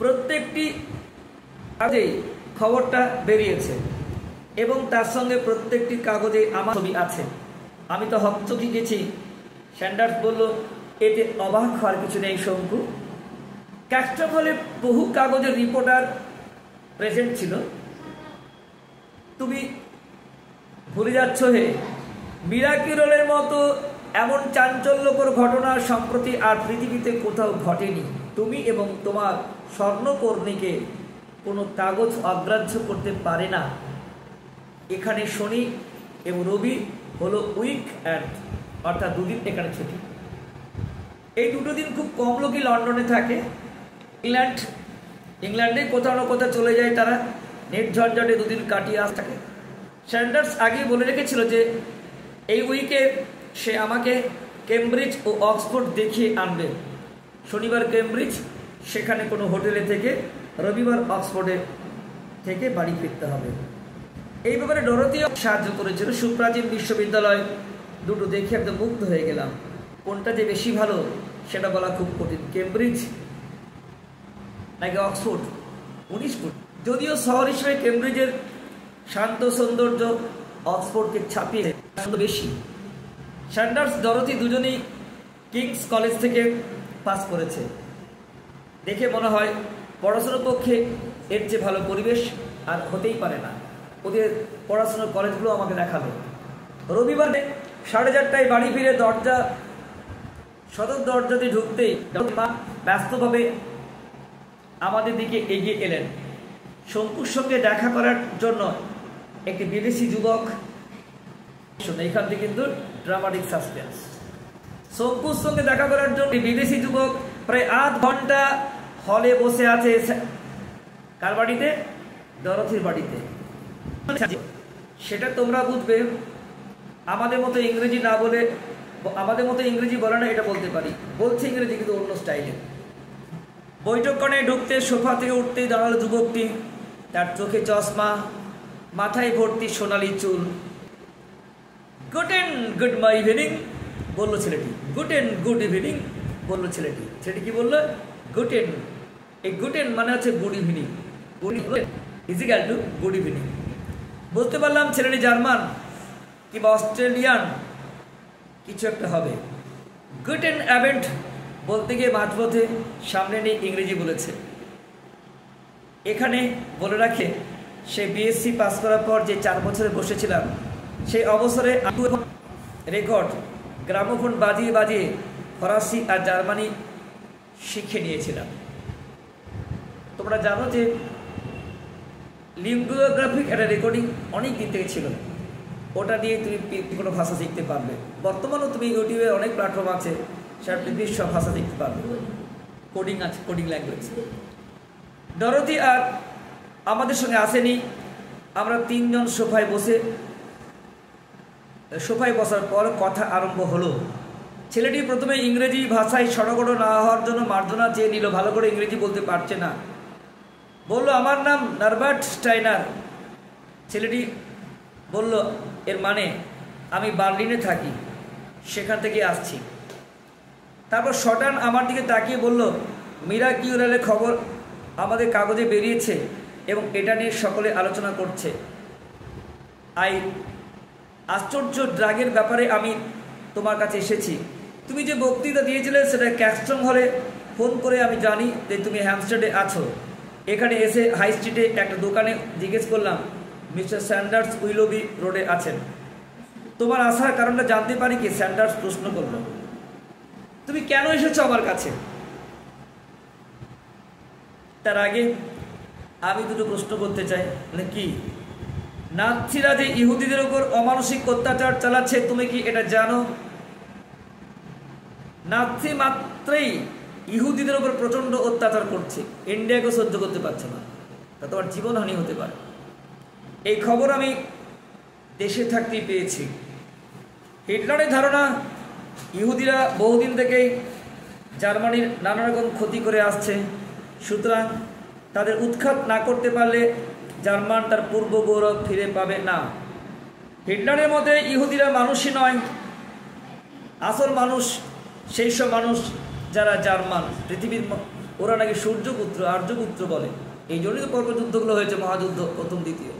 প্রত্যেকটি কাগজেই খবরটা বেরিয়েছে এবং তার সঙ্গে প্রত্যেকটি কাগজে আমার ছবি আছে। আমি তো হকচকি গেছি। স্যান্ডার্স বলল, এতে অবাক হওয়ার কিছু নেই শঙ্কু। ক্যাস্টম হলে বহু কাগজের রিপোর্টার প্রেজেন্ট ছিল। তুমি ভুলে যাচ্ছ হে, মিরাকিউরের মতো এমন চাঞ্চল্যকর ঘটনা সম্প্রতি আর পৃথিবীতে কোথাও ঘটেনি। তুমি এবং তোমার স্বর্ণকর্ণীকে কোনো কাগজ অগ্রাহ্য করতে পারে না। এখানে শনি এবং রবি হলো উইক অ্যান্ড, অর্থাৎ 2 দিন এখানে ছুটি। এই 2 দিন খুব কম লোকই লন্ডনে থাকে। ইংল্যান্ডে কোথাও না কোথাও চলে যায় তারা, নেট ঝঞ্ঝাটে 2 দিন কাটিয়ে আস থাকে। স্যান্ডার্স আগেই বলে রেখেছিল যে এই উইকে সে আমাকে কেমব্রিজ ও অক্সফোর্ড দেখিয়ে আনবে। শনিবার কেমব্রিজ, সেখানে কোনো হোটেলে থেকে রবিবার অক্সফোর্ডে থেকে বাড়ি ফিরতে হবে। এই ব্যাপারে ডরথিও সাহায্য করেছিল। সুপ্রাচীন বিশ্ববিদ্যালয় দুটো দেখে একদম মুগ্ধ হয়ে গেলাম। কোনটা যে বেশি ভালো সেটা বলা খুব কঠিন, কেমব্রিজ নাকি অক্সফোর্ড। 19 ফুট। যদিও শহর হিসেবে কেমব্রিজের শান্ত সৌন্দর্য অক্সফোর্ডকে ছাপিয়ে বেশি। স্যান্ডার্স, ডরথি দুজনেই কিংস কলেজ থেকে পাস করেছে। দেখে মনে হয় পড়াশোনার পক্ষে এর চেয়ে ভালো পরিবেশ আর হতেই পারে না। ওদের পড়াশোনার কলেজগুলো আমাকে দেখাবে। রবিবারে 4:30টায় বাড়ি ফিরে সদর দরজাতে ঢুকতেই মা ব্যস্তভাবে আমাদের দিকে এগিয়ে এলেন। শঙ্কুর সঙ্গে দেখা করার জন্য একটি বিদেশি যুবক। এখান থেকে কিন্তু ড্রামাটিক সাসপেন্স। শঙ্কুর সঙ্গে দেখা করার জন্য বিদেশি যুবক প্রায় 8 ঘন্টা হলে বসে আছে। কার বাড়িতে? ডরথির বাড়িতে। সেটা তোমরা বুঝবে। আমাদের মতো ইংরেজি না বলে, আমাদের মতো ইংরেজি বলে না এটা বলতে পারি, বলছে ইংরেজি কিন্তু অন্য স্টাইলে। বৈঠকখানে ঢুকতে সোফা থেকে উঠতেই দাঁড়ালো যুবকটি। তার চোখে চশমা, মাথায় ভর্তি সোনালি চুল। গুড ইভিনিং বললো ছেলেটি। গুড ইভিনিং বললো ছেলেটি। ছেলেটি কি বললো? গুটেন। এই গুটেন মানে হচ্ছে good evening. Is equal to good evening. বুঝতে পারলাম ছেলেটি জার্মান কিংবা অস্ট্রেলিয়ান কিছু একটা হবে। গুটেন অ্যাবেন্ট বলতে গিয়ে মাঝপথে সামনে নিয়ে ইংরেজি বলেছে। এখানে বলে রাখে, সে বিএসসি পাস করার পর যে 4 বছরে বসেছিলাম, সেই অবসরে রেকর্ড গ্রামোফোন বাজিয়ে বাজিয়ে ফরাসি আর জার্মানি শিখে নিয়েছিলাম। তোমরা জানো যে লিঙ্গোগ্রাফিক একটা রেকর্ডিং অনেক দিন থেকে ছিল। ওটা দিয়ে তুমি কোনো ভাষা শিখতে পারবে। বর্তমানেও তুমি ইউটিউবে অনেক প্ল্যাটফর্ম আছে, সেটা পৃথিবীর সব ভাষা শিখতে পারবে। কোডিং আছে, কোডিং ল্যাঙ্গুয়েজ। ডরথি আর আমাদের সঙ্গে আসেনি। আমরা 3 জন সোফায় বসার পর কথা আরম্ভ হলো। ছেলেটি প্রথমে ইংরেজি ভাষায় সড়গড় না হওয়ার জন্য মার্জনা চেয়ে নিল। ভালো করে ইংরেজি বলতে পারছে না। বলল আমার নাম নরবার্ট স্টাইনার। ছেলেটি বলল এর মানে আমি বার্লিনে থাকি, সেখান থেকে আসছি। তারপর শটান আমার দিকে তাকিয়ে বলল মিরাকিউরালের খবর আমাদের কাগজে বেরিয়েছে এবং এটা নিয়ে সকলে আলোচনা করছে। আশ্চর্য ড্রাগের ব্যাপারে আমি তোমার কাছে এসেছি। তুমি যে বক্তৃতা দিয়েছিলে সেটা ক্যাস্ট্রম হলে ফোন করে আমি জানি যে তুমি হ্যামস্টার্ডে আছো। এখানে এসে হাই স্ট্রিটে একটা দোকানে জিজ্ঞেস করলাম মিস্টার স্যান্ডার্স উইলবি রোডে আছেন। তোমার আসার কারণটা জানতে পারি কি? স্যান্ডার্স প্রশ্ন করল। তুমি কেন এসেছো আমার কাছে? তার আগে আমি দুটো প্রশ্ন করতে চাই। মানে কি? নাৎসিরা যে ইহুদিদের উপর অমানসিক অত্যাচার চালাচ্ছে তুমি কি এটা জানো? নাৎসি মাত্রই ইহুদিদের উপর প্রচণ্ড অত্যাচার করছে, ইন্ডিয়াকে সহ্য করতে পারছে না, তা তোমার জীবনহানি হতে পারে। এই খবর আমি দেশে থাকতেই পেয়েছি। হিটলারের ধারণা ইহুদিরা বহুদিন থেকেই জার্মানির নানা রকম ক্ষতি করে আসছে, সুতরাং তাদের উৎখাত না করতে পারলে জার্মান তার পূর্ব গৌরব ফিরে পাবে না। হিটলারের মতে ইহুদিরা মানুষই নয়, আসল মানুষ সেই সব মানুষ যারা জার্মান, পৃথিবীর ওরা নাকি সূর্যপুত্র আর্যপুত্র বলে। এই জন্যই তো পরপর যুদ্ধগুলো হয়েছে, মহাযুদ্ধ প্রথম দ্বিতীয়।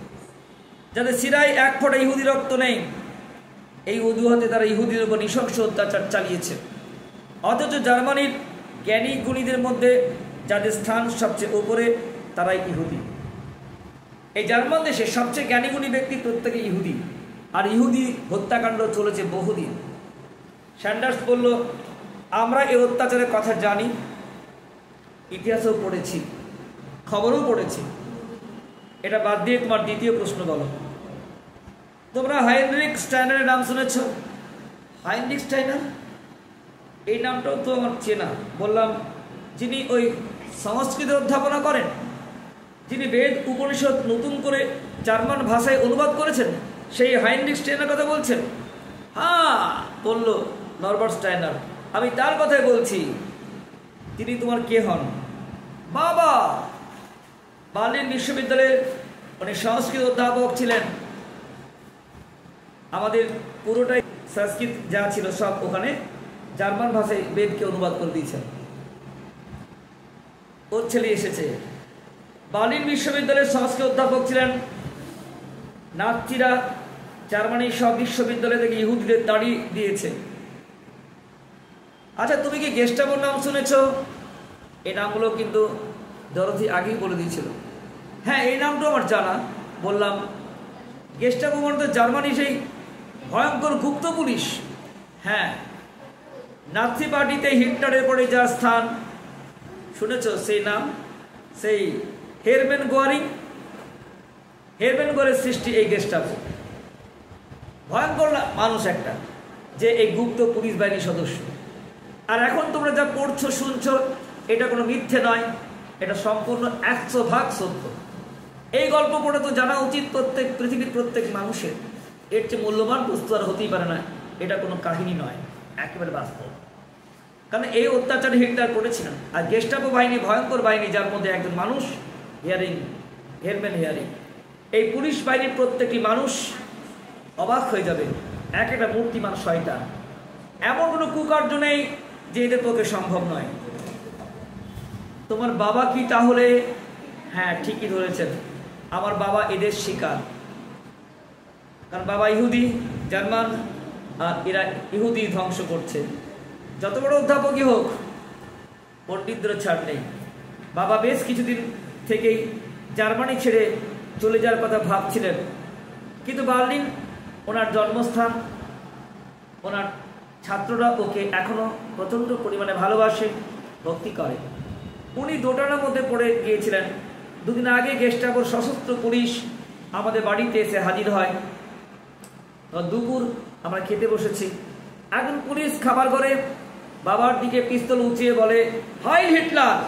যাদের সিরায় এক ফোঁটা ইহুদি রক্ত নেই, এই অজুহাতে তারা ইহুদির উপর নৃশংস অত্যাচার চালিয়েছে। অথচ জার্মানির জ্ঞানী গুণীদের মধ্যে যাদের স্থান সবচেয়ে উপরে তারাই ইহুদি। এই জার্মান দেশে সবচেয়ে জ্ঞানীগুণী ব্যক্তি প্রত্যেকে ইহুদি, আর ইহুদি হত্যাকাণ্ড চলেছে বহুদিন। স্যান্ডার্স বলল আমরা এই অত্যাচারের কথা জানি, ইতিহাসেও পড়েছি, খবরও পড়েছি। এটা বাদ দিয়ে তোমার দ্বিতীয় প্রশ্ন বলো। তোমরা হাইনরিক স্টাইনারের নাম শুনেছ? হাইনরিক স্টাইনার, এই নামটাও তো আমার চেনা। বললাম যিনি ওই সংস্কৃতের অধ্যাপনা করেন, যিনি বেদ উপনিষদ নতুন করে জার্মান ভাষায় অনুবাদ করেছেন, সেই হাইনরিক স্টাইনার কথা বলছেন? হ্যাঁ, বলল নরবার্ট স্টাইনার, আমি তার কথাই বলছি। তিনি তোমার কে হন? বাবা, বার্লিন বিশ্ববিদ্যালয়ের উনি সংস্কৃত অধ্যাপক ছিলেন। আমাদের পুরোটাই সংস্কৃত যা ছিল সব ওখানে জার্মান ভাষায় বেদকে অনুবাদ করে দিয়েছেন। ওর ছেলে এসেছে। বার্লিন বিশ্ববিদ্যালয়ের সংস্কৃত অধ্যাপক ছিলেন। নাৎসিরা জার্মানির সব বিশ্ববিদ্যালয় থেকে ইহুদিদের তাড়িয়ে দিয়েছে। আচ্ছা, তুমি কি গেস্টাপোর নাম শুনেছ? এই নামগুলো কিন্তু ডরোথি আগেই বলে দিয়েছিল। হ্যাঁ, এই নামটা আমার জানা। বললাম গেস্টাপো মানে তো জার্মানি সেই ভয়ঙ্কর গুপ্ত পুলিশ। হ্যাঁ, নাৎসি পার্টিতে হিটলারের পরে যার স্থান শুনেছ সেই নাম, সেই হেরমেন গোয়ারিং। হেরমেন গোয়ারের সৃষ্টি এই গেস্টাপো। ভয়ঙ্কর মানুষ একটা, যে এই গুপ্ত পুলিশ বাহিনীর সদস্য। আর এখন তোমরা যা পড়ছো শুনছো, এটা কোনো মিথ্যে নয়, এটা সম্পূর্ণ 100% সত্য। এই গল্প পড়ে তো জানা উচিত পৃথিবীর প্রত্যেক মানুষের, এর চেয়ে মূল্যবান বস্তু আর হতেই পারে না। এটা কোনো কাহিনী নয়, একেবারে বাস্তব। কারণ এই অত্যাচার হিটলার করেছিলেন। আর গেস্টাপো বাহিনী ভয়ঙ্কর বাহিনী, যার মধ্যে একজন মানুষ হেরমেন হিয়ারিং। এই পুলিশ বাহিনীর প্রত্যেকটি মানুষ অবাক হয়ে যাবে, এক একটা মূর্তিমান শয়তান। এমন কোনো কুকার্য নেই যে এদের পক্ষে সম্ভব নয়। তোমার বাবা কি তাহলে? হ্যাঁ, ঠিকই ধরেছেন, আমার বাবা এদের শিকার। কারণ বাবা ইহুদি, জার্মান, আর এরা ইহুদি ধ্বংস করছে। যত বড় অধ্যাপকই হোক, পণ্ডিতদের ছাড় নেই। বাবা বেশ কিছুদিন থেকেই জার্মানি ছেড়ে চলে যাওয়ার কথা ভাবছিলেন, কিন্তু বার্লিন ওনার জন্মস্থান। ওনার ছাত্ররা ওকে এখনো প্রচণ্ড পরিমাণে ভালোবাসে, ভক্তি করে। উনি দোটানার মধ্যে পড়ে গিয়েছিলেন। দুদিন আগে গেস্টাপোর সশস্ত্র পুলিশ আমাদের বাড়িতে এসে হাজির হয়। দুপুর আমরা খেতে বসেছি। একজন পুলিশ খাবার ঘরে বাবার দিকে পিস্তল উঁচিয়ে বলে, হাই হিটলার।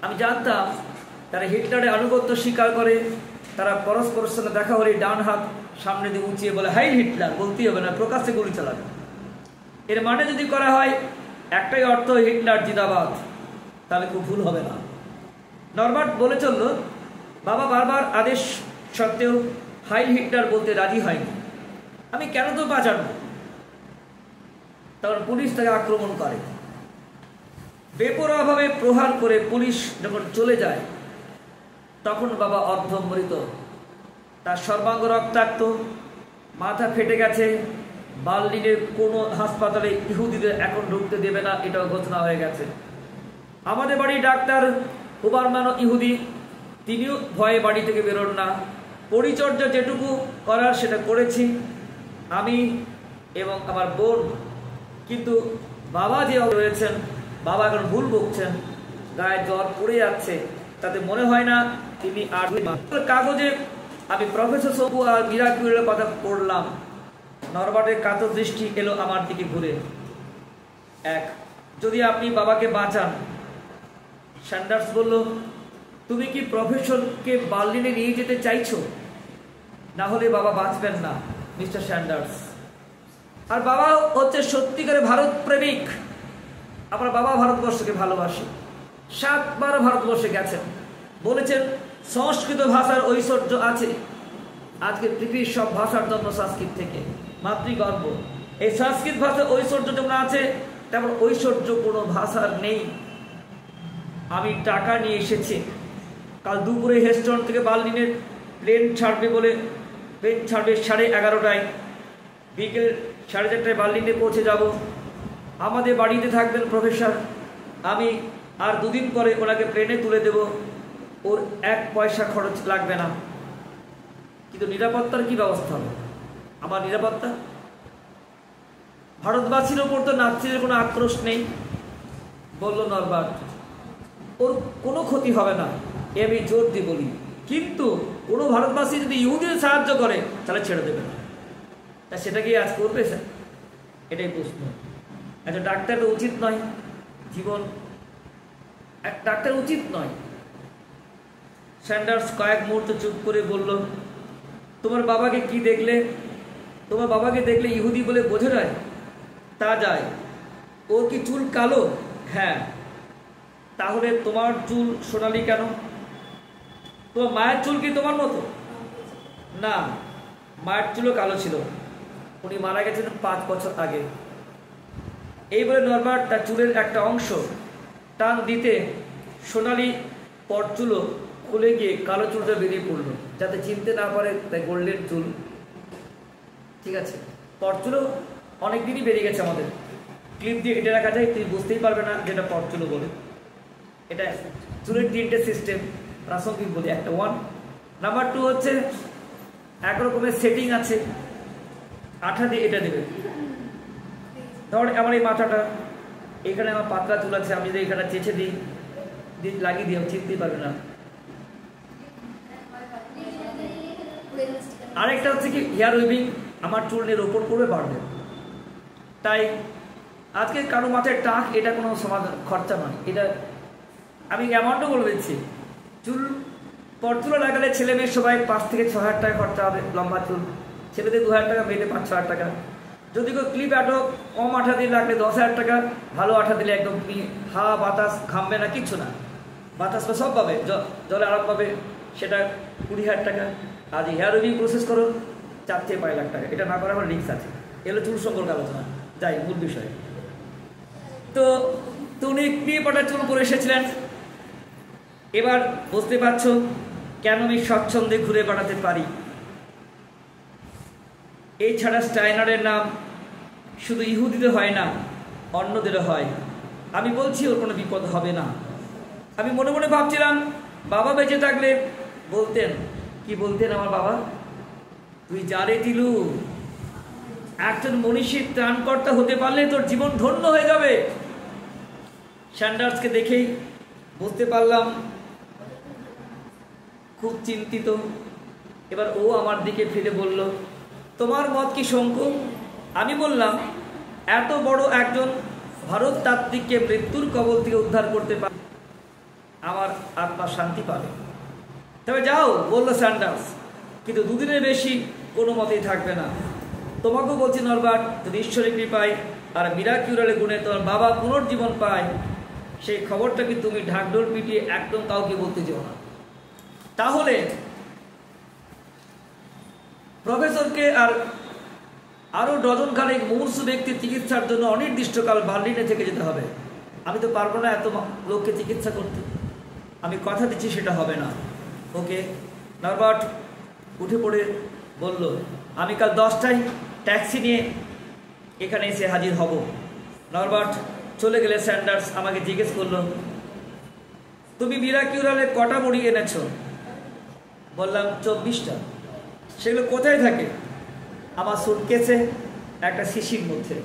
আমি জানতাম তারা হিটলারের আনুগত্য স্বীকার করে। তারা পরস্পরের সঙ্গে দেখা হলে ডান হাত সামনে দিয়ে উঁচিয়ে বলে, হাই হিটলার বলতেই হবে না, প্রকাশ্যে গুলি চালাবে। এর মানে যদি করা হয় একটাই অর্থ, হিটলার জিন্দাবাদ, তাহলে খুব ভুল হবে না। নরবার্ট বলে চলল, বাবা বারবার আদেশ সত্ত্বেও হাইল হিটলার বলতে রাজি হয়নি। আমি কেন তো বাঁচাবো? তখন পুলিশ তাকে আক্রমণ করে। বেপরোয়াভাবে প্রহার করে পুলিশ যখন চলে যায়, তখন বাবা অর্ধমৃত, তার সর্বাঙ্গ রক্তাক্ত, মাথা ফেটে গেছে। বার্লিনের কোনো হাসপাতালে ইহুদিদের এখন ঢুকতে দেবে না, এটাও ঘোষণা হয়ে গেছে। আমাদের বাড়ির ডাক্তার হুবারম্যানও ইহুদি, তিনিও ভয়ে বাড়ি থেকে বেরোন না। পরিচর্যা যেটুকু করার সেটা করেছি আমি এবং আমার বোন। কিন্তু বাবা যে রয়েছেন, বাবা এখন ভুল বকছেন, গায়ে জ্বর পড়ে যাচ্ছে, তাতে মনে হয় না তিনি আর। কাগজে আমি প্রফেসর সবু আর মিরাকুলের কথা পড়লাম। নরবার্টের কাতর দৃষ্টি এলো আমার দিকে ঘুরে। এক, যদি আপনি বাবাকে বাঁচান। স্যান্ডার্স বলল, তুমি কি প্রফেসরকে বার্লিনে নিয়ে যেতে চাইছো? না হলে বাবা বাঁচবেন না মিস্টার স্যান্ডার্স। আর বাবা হচ্ছে সত্যিকারে ভারত প্রেমিক। আমার বাবা ভারতবর্ষকে ভালোবাসে, 7 বার ভারতবর্ষে গেছেন, বলেছেন সংস্কৃত ভাষার ঐশ্বর্য আছে। আজকে পৃথিবীর সব ভাষার জন্ম সংস্কৃত থেকে, মাতৃগর্ভ। এই সংস্কৃত ভাষার ঐশ্বর্য যেমন আছে, তেমন ঐশ্বর্য কোনো ভাষার নেই। আমি টাকা নিয়ে এসেছি, কাল দুপুরে হেস্টন থেকে বার্লিনের প্লেন ছাড়বে বলে, প্লেন ছাড়বে 11:30টায়, বিকেল 4:30টায় বার্লিনে পৌঁছে যাব। আমাদের বাড়িতে থাকবেন প্রফেসর। আমি আর 2 দিন পরে ওনাকে প্লেনে তুলে দেব, ওর 1 পয়সা খরচ লাগবে না। কিন্তু নিরাপত্তার কি ব্যবস্থা হবে? আমার নিরাপত্তা? ভারতবাসীর ওপর তো নাৎসিদের কোনো আক্রোশ নেই, বলল নরবার্ট। ওর কোনো ক্ষতি হবে না, এ আমি জোর দিয়ে বলি। কিন্তু কোনো ভারতবাসী যদি ইহুদিদের সাহায্য করে, তাহলে ছেড়ে দেবে না। তা সেটা কি আজ করবে স্যার? এটাই প্রশ্ন। আচ্ছা, ডাক্তার তো উচিত নয়, জীবন ডাক্তার উচিত নয়। স্যান্ডার্স কয়েক মুহূর্ত চুপ করে বলল, তোমার বাবাকে কি দেখলে? তোমার বাবাকে দেখলে ইহুদি বলে বোঝা যায়? তা যায়। ওর কি চুল কালো? হ্যাঁ। তাহলে তোমার চুল সোনালি কেন? তোমার মায়ের চুল কি তোমার মতো? না, মায়ের চুলও কালো ছিল, উনি মারা গেছেন 5 বছর আগে। এই বলে নরবার্ট তার চুলের একটা অংশ টান দিতে সোনালি পরচুলো খুলে গিয়ে কালো চুলটা বেরিয়ে পড়লো, যাতে চিনতে না পারে, তাই গোল্ডেন চুল। ঠিক আছে, পরচুলো অনেকদিনই বেরিয়ে গেছে আমাদের, ক্লিপ দিয়ে কেটে রাখা যায়, তুই বুঝতেই পারবে না যেটা পরচুলো বলে। এটা চুলের 3টে সিস্টেম প্রাসঙ্গিক বলি। একটা 1, নাম্বার 2 হচ্ছে এক রকমের সেটিং আছে, আঠা দিয়ে এটা দেবে। ধর আমার এই মাথাটা, এখানে আমার পাতলা চুল আছে, আমি যদি এখানে চেঁচে দিই, লাগিয়ে দিই, চিনতেই পারবে না। আরেকটা হচ্ছে কি হেয়ার উইভিং, আমার চুলের ওপর পড়বে, বাড়বে। তাই আজকে কারো মাথায় টাক, এটা কোনো সমাধান খরচা নয়। এটা আমি অ্যামাউন্টও বলে দিচ্ছি। চুল পরচুলো লাগালে ছেলে মেয়ের সবাই 5 থেকে 6 হাজার টাকা খরচা হবে। লম্বা চুল ছেলেদের 2,000 টাকা, মেয়েদের 5-6 হাজার টাকা। যদি কেউ ক্লিপ আটো কম আঠা দিয়ে লাগলে 10,000 টাকা, ভালো আঠা দিলে একদম হাওয়া বাতাস ঘামবে না, কিচ্ছু না, বাতাস সব পাবে, জলে আরাম পাবে, সেটা 20,000 টাকা। আজ হেয়ার উইভিং প্রসেস করো 4 থেকে 5 লাখ টাকা। এটা না করার আমার রিস্ক আছে। এগুলো চুল সম্পর্কে আলোচনা, যাই মূল বিষয়ে। তো উনি ক্লিপ আটা চুল করে এসেছিলেন। এবার বুঝতে পারছো কেন আমি স্বচ্ছন্দে ঘুরে বেড়াতে পারি। এছাড়া স্টাইনারের নাম শুধু ইহুদিদের হয় না, অন্যদেরও হয়। আমি বলছি ওর কোনো বিপদ হবে না। আমি মনে মনে ভাবছিলাম, বাবা বেঁচে থাকলে বলতেন, কি বলতেন আমার বাবা, তুই যারে দিলু, একজন মনীষীর ত্রাণকর্তা হতে পারলে তোর জীবন ধন্য হয়ে যাবে। স্যান্ডার্সকে দেখেই বুঝতে পারলাম খুব চিন্তিত। এবার ও আমার দিকে ফিরে বলল, তোমার মত কি শঙ্কু? আমি বললাম, এত বড় একজন ভারততাত্ত্বিককে মৃত্যুর কবল থেকে উদ্ধার করতে পারে, আমার আত্মা শান্তি পাবে। তবে যাও, বলল স্যান্ডার্স, কিন্তু 2 দিনের বেশি কোনো মতেই থাকবে না। তোমাকেও বলছি নরবার্ট, যদি ঈশ্বরের কৃপায় আর মিরাকিউরালের গুণে তোমার বাবা পুনর্জীবন পায়, সেই খবরটাকে তুমি ঢাকঢোল পিটিয়ে একদম কাউকে বলতে যেও না। তাহলে প্রফেসরকে আর আরও ডজন খানেক মুমূর্ষু ব্যক্তির চিকিৎসার জন্য অনির্দিষ্টকাল বার্লিনে থেকে যেতে হবে। আমি তো পারবো না এত লোককে চিকিৎসা করতে, আমি কথা দিচ্ছি সেটা হবে না। ওকে, নরবার্ট উঠে পড়ে বলল, আমি কাল 10টায় ট্যাক্সি নিয়ে এখানে এসে হাজির হব। নরবার্ট চলে গেলে স্যান্ডার্স আমাকে জিজ্ঞেস করলো, তুমি মিরাকিউরালে কটা বড়ি এনেছ? বললাম 24টা। সেগুলো কোথায় থাকে? আমার সুটকেসে, একটা শিশির মধ্যে।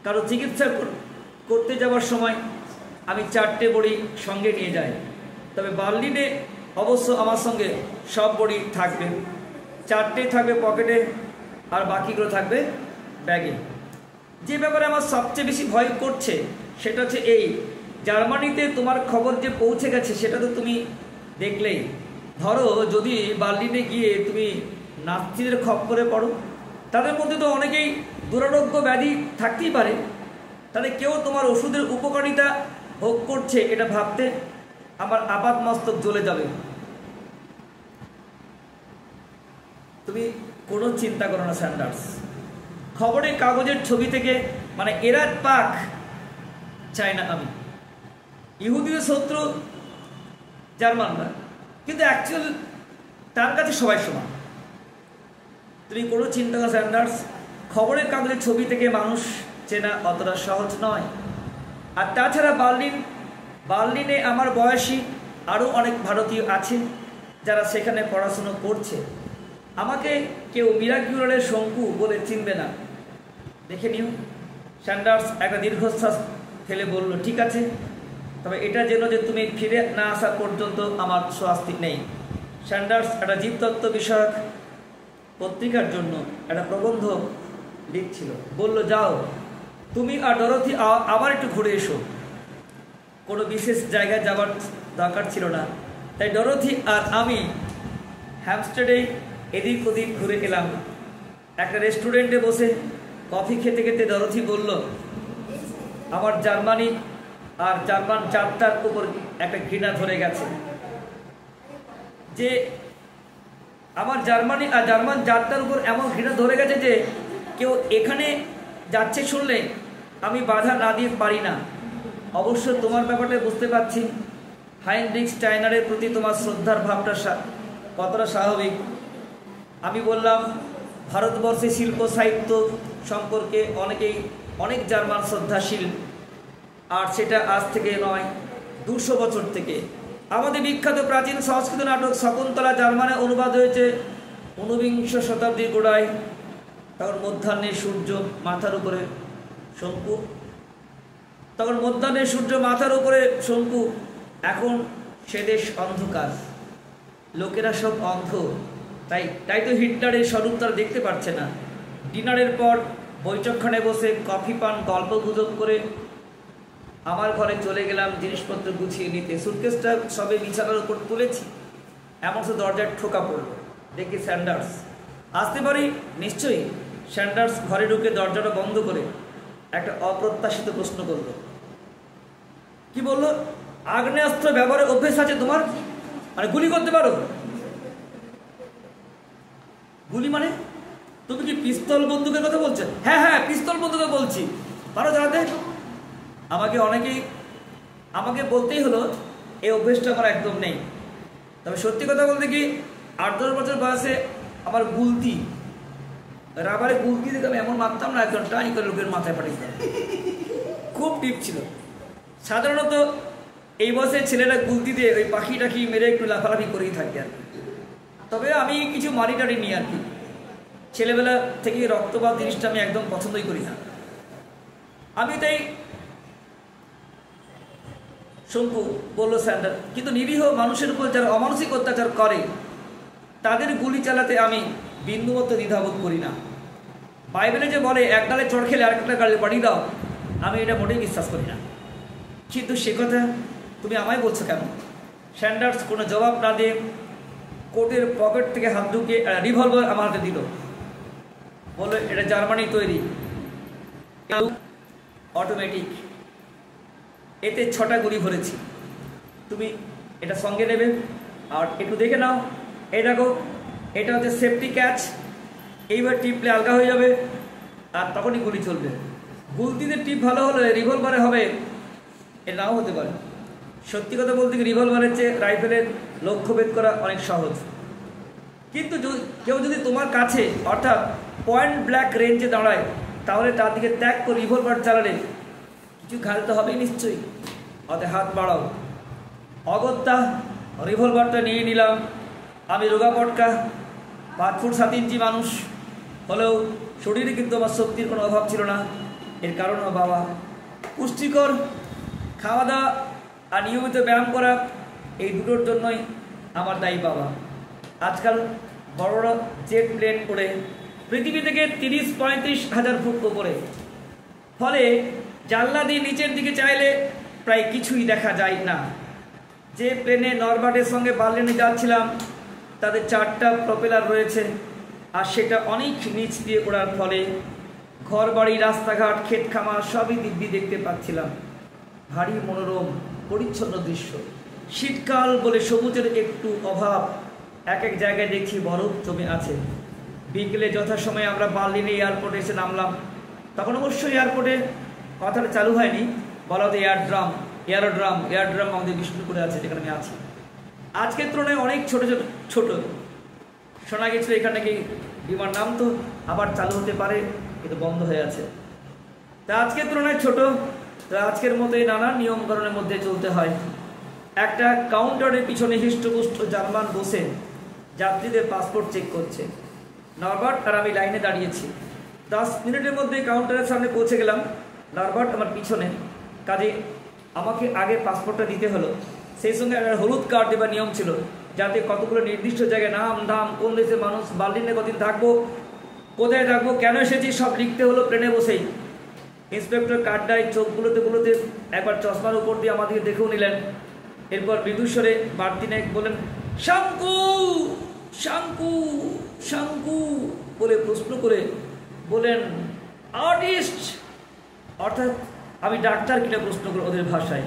কারো চিকিৎসা করতে যাওয়ার সময় আমি 4টে বড়ি সঙ্গে নিয়ে যাই, তবে বার্লিনে অবশ্য আমার সঙ্গে সব বড়ি থাকবে। 4টে থাকবে পকেটে আর বাকিগুলো থাকবে ব্যাগে। যে ব্যাপারে আমার সবচেয়ে বেশি ভয় করছে সেটা হচ্ছে এই, জার্মানিতে তোমার খবর যে পৌঁছে গেছে সেটা তো তুমি দেখলেই। ধরো যদি বার্লিনে গিয়ে তুমি নাৎসিদের খপ্পরে পড়ো, তাদের মধ্যে তো অনেকেই দুরারোগ্য ব্যাধি থাকতেই পারে, তাহলে কেউ তোমার ওষুধের উপকারিতা ভোগ করছে এটা ভাবতে আমার আপাত মস্তক জ্বলে যাবে। তুমি কোনো চিন্তা করো না স্যান্ডার্স, খবরের কাগজের ছবি থেকে মানে এরাত পাক চাই না আমি। ইহুদিদের শত্রু জার্মানরা, কিন্তু অ্যাকচুয়াল তার কাছে সবাই সমান। তুমি কোনো চিন্তা করো স্যান্ডার্স, খবরের কাগজের ছবি থেকে মানুষ চেনা অতটা সহজ নয়। আর তাছাড়া বার্লিনে আমার বয়সী আরও অনেক ভারতীয় আছে যারা সেখানে পড়াশুনো করছে। আমাকে কেউ মিরাকিউরালের শঙ্কু বলে চিনবে না, দেখে নিও। স্যান্ডার্স একটা দীর্ঘশ্বাস ফেলে বলল, ঠিক আছে, তবে এটা জেনো যে তুমি ফিরে না আসা পর্যন্ত আমার স্বস্তি নেই। স্যান্ডার্স একটা জীবতত্ত্ব বিষয়ক পত্রিকার জন্য একটা প্রবন্ধ লিখছিল। বলল, যাও তুমি আর ডরোথি আবার একটু ঘুরে এসো। কোনো বিশেষ জায়গায় যাবার দরকার ছিল না, তাই ডরোথি আর আমি হ্যামস্টেডে এদিক ওদিক ঘুরে এলাম। একটা রেস্টুরেন্টে বসে কফি খেতে খেতে ডরোথি বলল, আমার জার্মানি আর জার্মান যাত্রার উপর একটা ঘৃণা ধরে গেছে। যে আমার জার্মানি আর জার্মান যাত্রার উপর এমন ঘৃণা ধরে গেছে যে কেউ এখানে যাচ্ছে শুনলে আমি বাধা না দিয়ে পারি না। অবশ্য তোমার ব্যাপারটা বুঝতে পারছি, হাইনরিখ স্টাইনারের প্রতি তোমার শ্রদ্ধার ভাবটা কতটা স্বাভাবিক। আমি বললাম, ভারতবর্ষে শিল্প সাহিত্য সম্পর্কে অনেক জার্মান শ্রদ্ধাশীল, আর সেটা আজ থেকে নয়, 200 বছর থেকে। আমাদের বিখ্যাত প্রাচীন সংস্কৃত নাটক শকুন্তলা জার্মানে অনুবাদ হয়েছে 19বিংশ শতাব্দীর গোড়ায়। তখন মধ্যাহ্নে সূর্য মাথার উপরে শঙ্কু। এখন সে দেশ অন্ধকার, লোকেরা সব অন্ধ, তাই তো হিটলারের স্বরূপ তারা দেখতে পাচ্ছে না। ডিনারের পর বৈঠকখানে বসে কফি পান গল্প গুজব করে আমার ঘরে চলে গেলাম জিনিসপত্র গুছিয়ে নিতে। সুটকেসটা সবে বিছানার উপর তুলেছি, এমন সে দরজায় ঠোকা পড়ল। দেখি স্যান্ডার্স। আসতে পারি? নিশ্চয়ই। স্যান্ডার্স ঘরে ঢুকে দরজাটা বন্ধ করে একটা অপ্রত্যাশিত প্রশ্ন করল। কি বলল? আগ্নেয়াস্ত্র ব্যবহারের অভ্যেস আছে তোমার? মানে গুলি করতে পারো? গুলি মানে? তুমি কি পিস্তল বন্দুকের কথা বলছো? হ্যাঁ হ্যাঁ, পিস্তল বন্দুকের বলছি। পারো চালাতে? আমাকে বলতেই হলো এই অভ্যেসটা আমার একদম নেই। তবে সত্যি কথা বলতে কি, 8-10 বছর বয়সে আমার গুলতি, রাবারে গুলতি দিতে আমি এমন মারতাম না, একজন টাই করে লোকের মাথায় পাঠিয়ে দিতাম। খুব টিপ ছিল। সাধারণত এই বয়সে ছেলেরা গুলতি দিয়ে ওই পাখি টাখি মেরে একটু লাফালাফি করেই থাকে আর কি। তবে আমি কিছু মারি টারি নিই আর কি। ছেলেবেলা থেকে রক্তপাত জিনিসটা আমি একদম পছন্দই করি না। আমি তাই শঙ্কু বলল, স্যান্ডার, কিন্তু নিরীহ মানুষের উপর যারা অমানসিক অত্যাচার করে তাদের গুলি চালাতে আমি বিন্দুমাত্র দ্বিধাবোধ করি না। বাইবেলে যে বলে এক গালে চড় খেলে আরেকটা গালে বাড়ি দাও, আমি এটা মোটেই বিশ্বাস করি না। কিন্তু সে কথা তুমি আমায় বলছো কেন? স্যান্ডার্স কোনো জবাব না দিয়ে কোটের পকেট থেকে হাত ঢুকিয়ে রিভলভার আমার হাতে দিল। বললো, এটা জার্মানি তৈরি, অটোমেটিক। এতে 6টা গুলি ভরেছি। তুমি এটা সঙ্গে নেবে আর একটু দেখে নাও। এই দেখো, এটা হচ্ছে সেফটি ক্যাচ। এইবার টিপলে আলগা হয়ে যাবে আর তখনই গুলি চলবে। গুলতিতে টিপ ভালো হলে রিভলভারে হবে, এ নাও হতে পারে। সত্যি কথা বলতে কি, রিভলভারের চেয়ে রাইফেলের লক্ষ্যভেদ করা অনেক সহজ। কিন্তু কেউ যদি তোমার কাছে অর্থাৎ পয়েন্ট ব্ল্যাক রেঞ্জে দাঁড়ায়, তাহলে তার দিকে ত্যাগ করে রিভলভার চালালে কিছু ঘালতে হবে নিশ্চয়ই, অতএব হাত বাড়াও। অগত্যা রিভলভারটা নিয়ে নিলাম। আমি রোগা পটকা 5 ফুট 7 ইঞ্চি মানুষ হলেও শরীরে কিন্তু আমার শক্তির কোনো অভাব ছিল না। এর কারণ আমার বাবা। পুষ্টিকর খাওয়া দাওয়া আর নিয়মিত ব্যায়াম করা, এই দুটোর জন্যই আমার দায়ী বাবা। আজকাল বড় বড় জেট প্লেন করে পৃথিবী থেকে 30-35 হাজার ফুট উপরে, ফলে জানলা দিয়ে নিচের দিকে চাইলে প্রায় কিছুই দেখা যায় না। যে প্লেনে নরবার্টের সঙ্গে বার্লিনে যাচ্ছিলাম, তাদের 4টা প্রপেলার রয়েছে, আর সেটা অনেক নিচ দিয়ে ওড়ার ফলে ঘর বাড়ি, রাস্তাঘাট, ক্ষেত খামার সবই দিব্যি দেখতে পাচ্ছিলাম। ভারী মনোরম পরিচ্ছন্ন দৃশ্য। শীতকাল বলে সবুজের একটু অভাব, এক এক জায়গায় দেখছি বরফ জমে আছে। বিকেলে যথাসময়ে আমরা বার্লিনে এয়ারপোর্টে এসে নামলাম। তখন অবশ্যই এয়ারপোর্টে কথাটা চালু হয়নি, বলা হতো এয়ারড্রাম আমাদের বিষ্ণুপুরে আছে, যেখানে আমি আছি। আজকের তুলনায় অনেক ছোট শোনা গেছিল এখানে নাকি বিমান নামতো, আবার চালু হতে পারে, কিন্তু বন্ধ হয়ে আছে। তা আজকের তুলনায় ছোট, তা আজকের মতোই নানা নিয়মকরণের মধ্যে চলতে হয়। একটা কাউন্টারের পিছনে হৃষ্টপুষ্ট জার্মান বসে যাত্রীদের পাসপোর্ট চেক করছে। নরবার্ট আর আমি লাইনে দাঁড়িয়েছি। 10 মিনিটের মধ্যে কাউন্টারের সামনে পৌঁছে গেলাম। নরবার্ট আমার পিছনে, কাজে আমাকে আগে পাসপোর্টটা দিতে হলো। সেই সঙ্গে একটা হলুদ কার্ড দেবার নিয়ম ছিল, যাতে কতগুলো নির্দিষ্ট জায়গায় নাম, কোন দেশের মানুষ, বার্লিনে কদিন থাকবো, কোথায় থাকবো, কেন এসেছি, সব লিখতে হলো প্লেনে বসেই। ইন্সপেক্টর কার্ডটায় চোখ বুলোতে একবার চশমার উপর দিয়ে আমাদেরকে দেখেও নিলেন। এরপর মৃদুস্বরে মার্তিনেক বলেন, শাঙ্কু শাঙ্কু শাঙ্কু বলে প্রশ্ন করে বলেন, আর্টিস্ট, অর্থাৎ আমি ডাক্তার কিনা প্রশ্ন করে ওদের ভাষায়।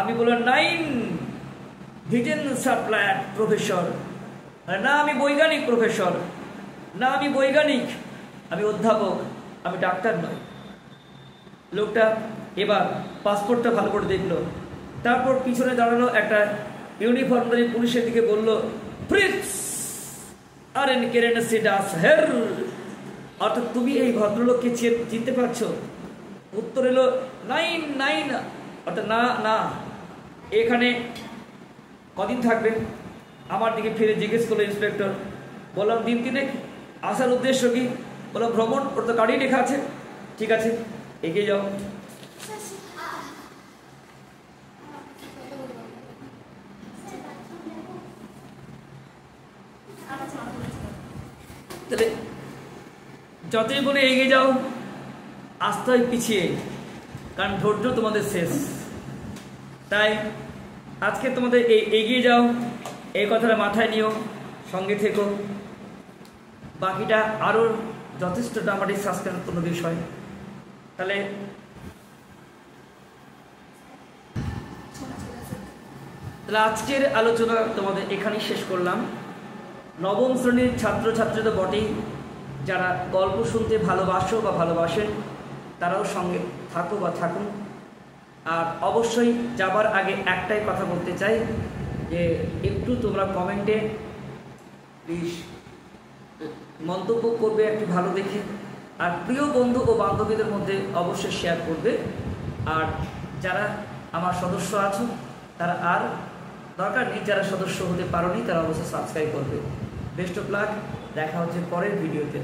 আমি বললাম, নাইন হিডেন সাপ্লায়ার প্রফেসর। না, আমি বৈজ্ঞানিক প্রফেসর। না, আমি বৈজ্ঞানিক, আমি অধ্যাপক, আমি ডাক্তার নই। লোকটা এবার পাসপোর্টটা ভালো করে দেখলো, তারপর পিছনে দাঁড়ানো একটা ইউনিফর্মধারী পুলিশের দিকে বলল, ফ্রিটস আরেন কেরেন সিডাস হের, অর্থাৎ তুমি এই ভদ্রলোককে চিনতে পারছো? উত্তর এলো, নাইন, অর্থাৎ না। এখানে কদিন থাকবেন? আমার দিকে ফিরে জিজ্ঞেস করলো ইন্সপেক্টর। বললাম, দিন তিনেক। আসার উদ্দেশ্য কি? বললাম, ভ্রমণ। ওর তো গাড়ি লেখা আছে। ঠিক আছে, এগিয়ে যাও। তাহলে যতই বলে এগিয়ে যাও, আসতে হয় পিছিয়ে, কারণ ধৈর্য তোমাদের শেষ। তাই আজকে তোমাদের এই এগিয়ে যাও, এই কথাটা মাথায় নিও, সঙ্গে থেকো। বাকিটা আরও যথেষ্ট ড্রামাটিক সাসপেন্সপূর্ণ বিষয়। তাহলে আজকের আলোচনা তোমাদের এখানেই শেষ করলাম। নবম শ্রেণীর ছাত্রছাত্রী তো বটেই, যারা গল্প শুনতে ভালোবাসো বা ভালোবাসেন, তারাও সঙ্গে থাকো বা থাকুন। আর অবশ্যই যাবার আগে একটাই কথা বলতে চাই, যে একটু তোমরা কমেন্টে প্লিজ মন্তব্য করবে একটু ভালো দেখে, আর প্রিয় বন্ধু ও বান্ধবীদের মধ্যে অবশ্যই শেয়ার করবে। আর যারা আমার সদস্য আছো, তারা আর দরকার নেই, যারা সদস্য হতে পারোনি তারা অবশ্যই সাবস্ক্রাইব করবে। বেস্ট অফ লাক, দেখা হচ্ছে পরের ভিডিওতে।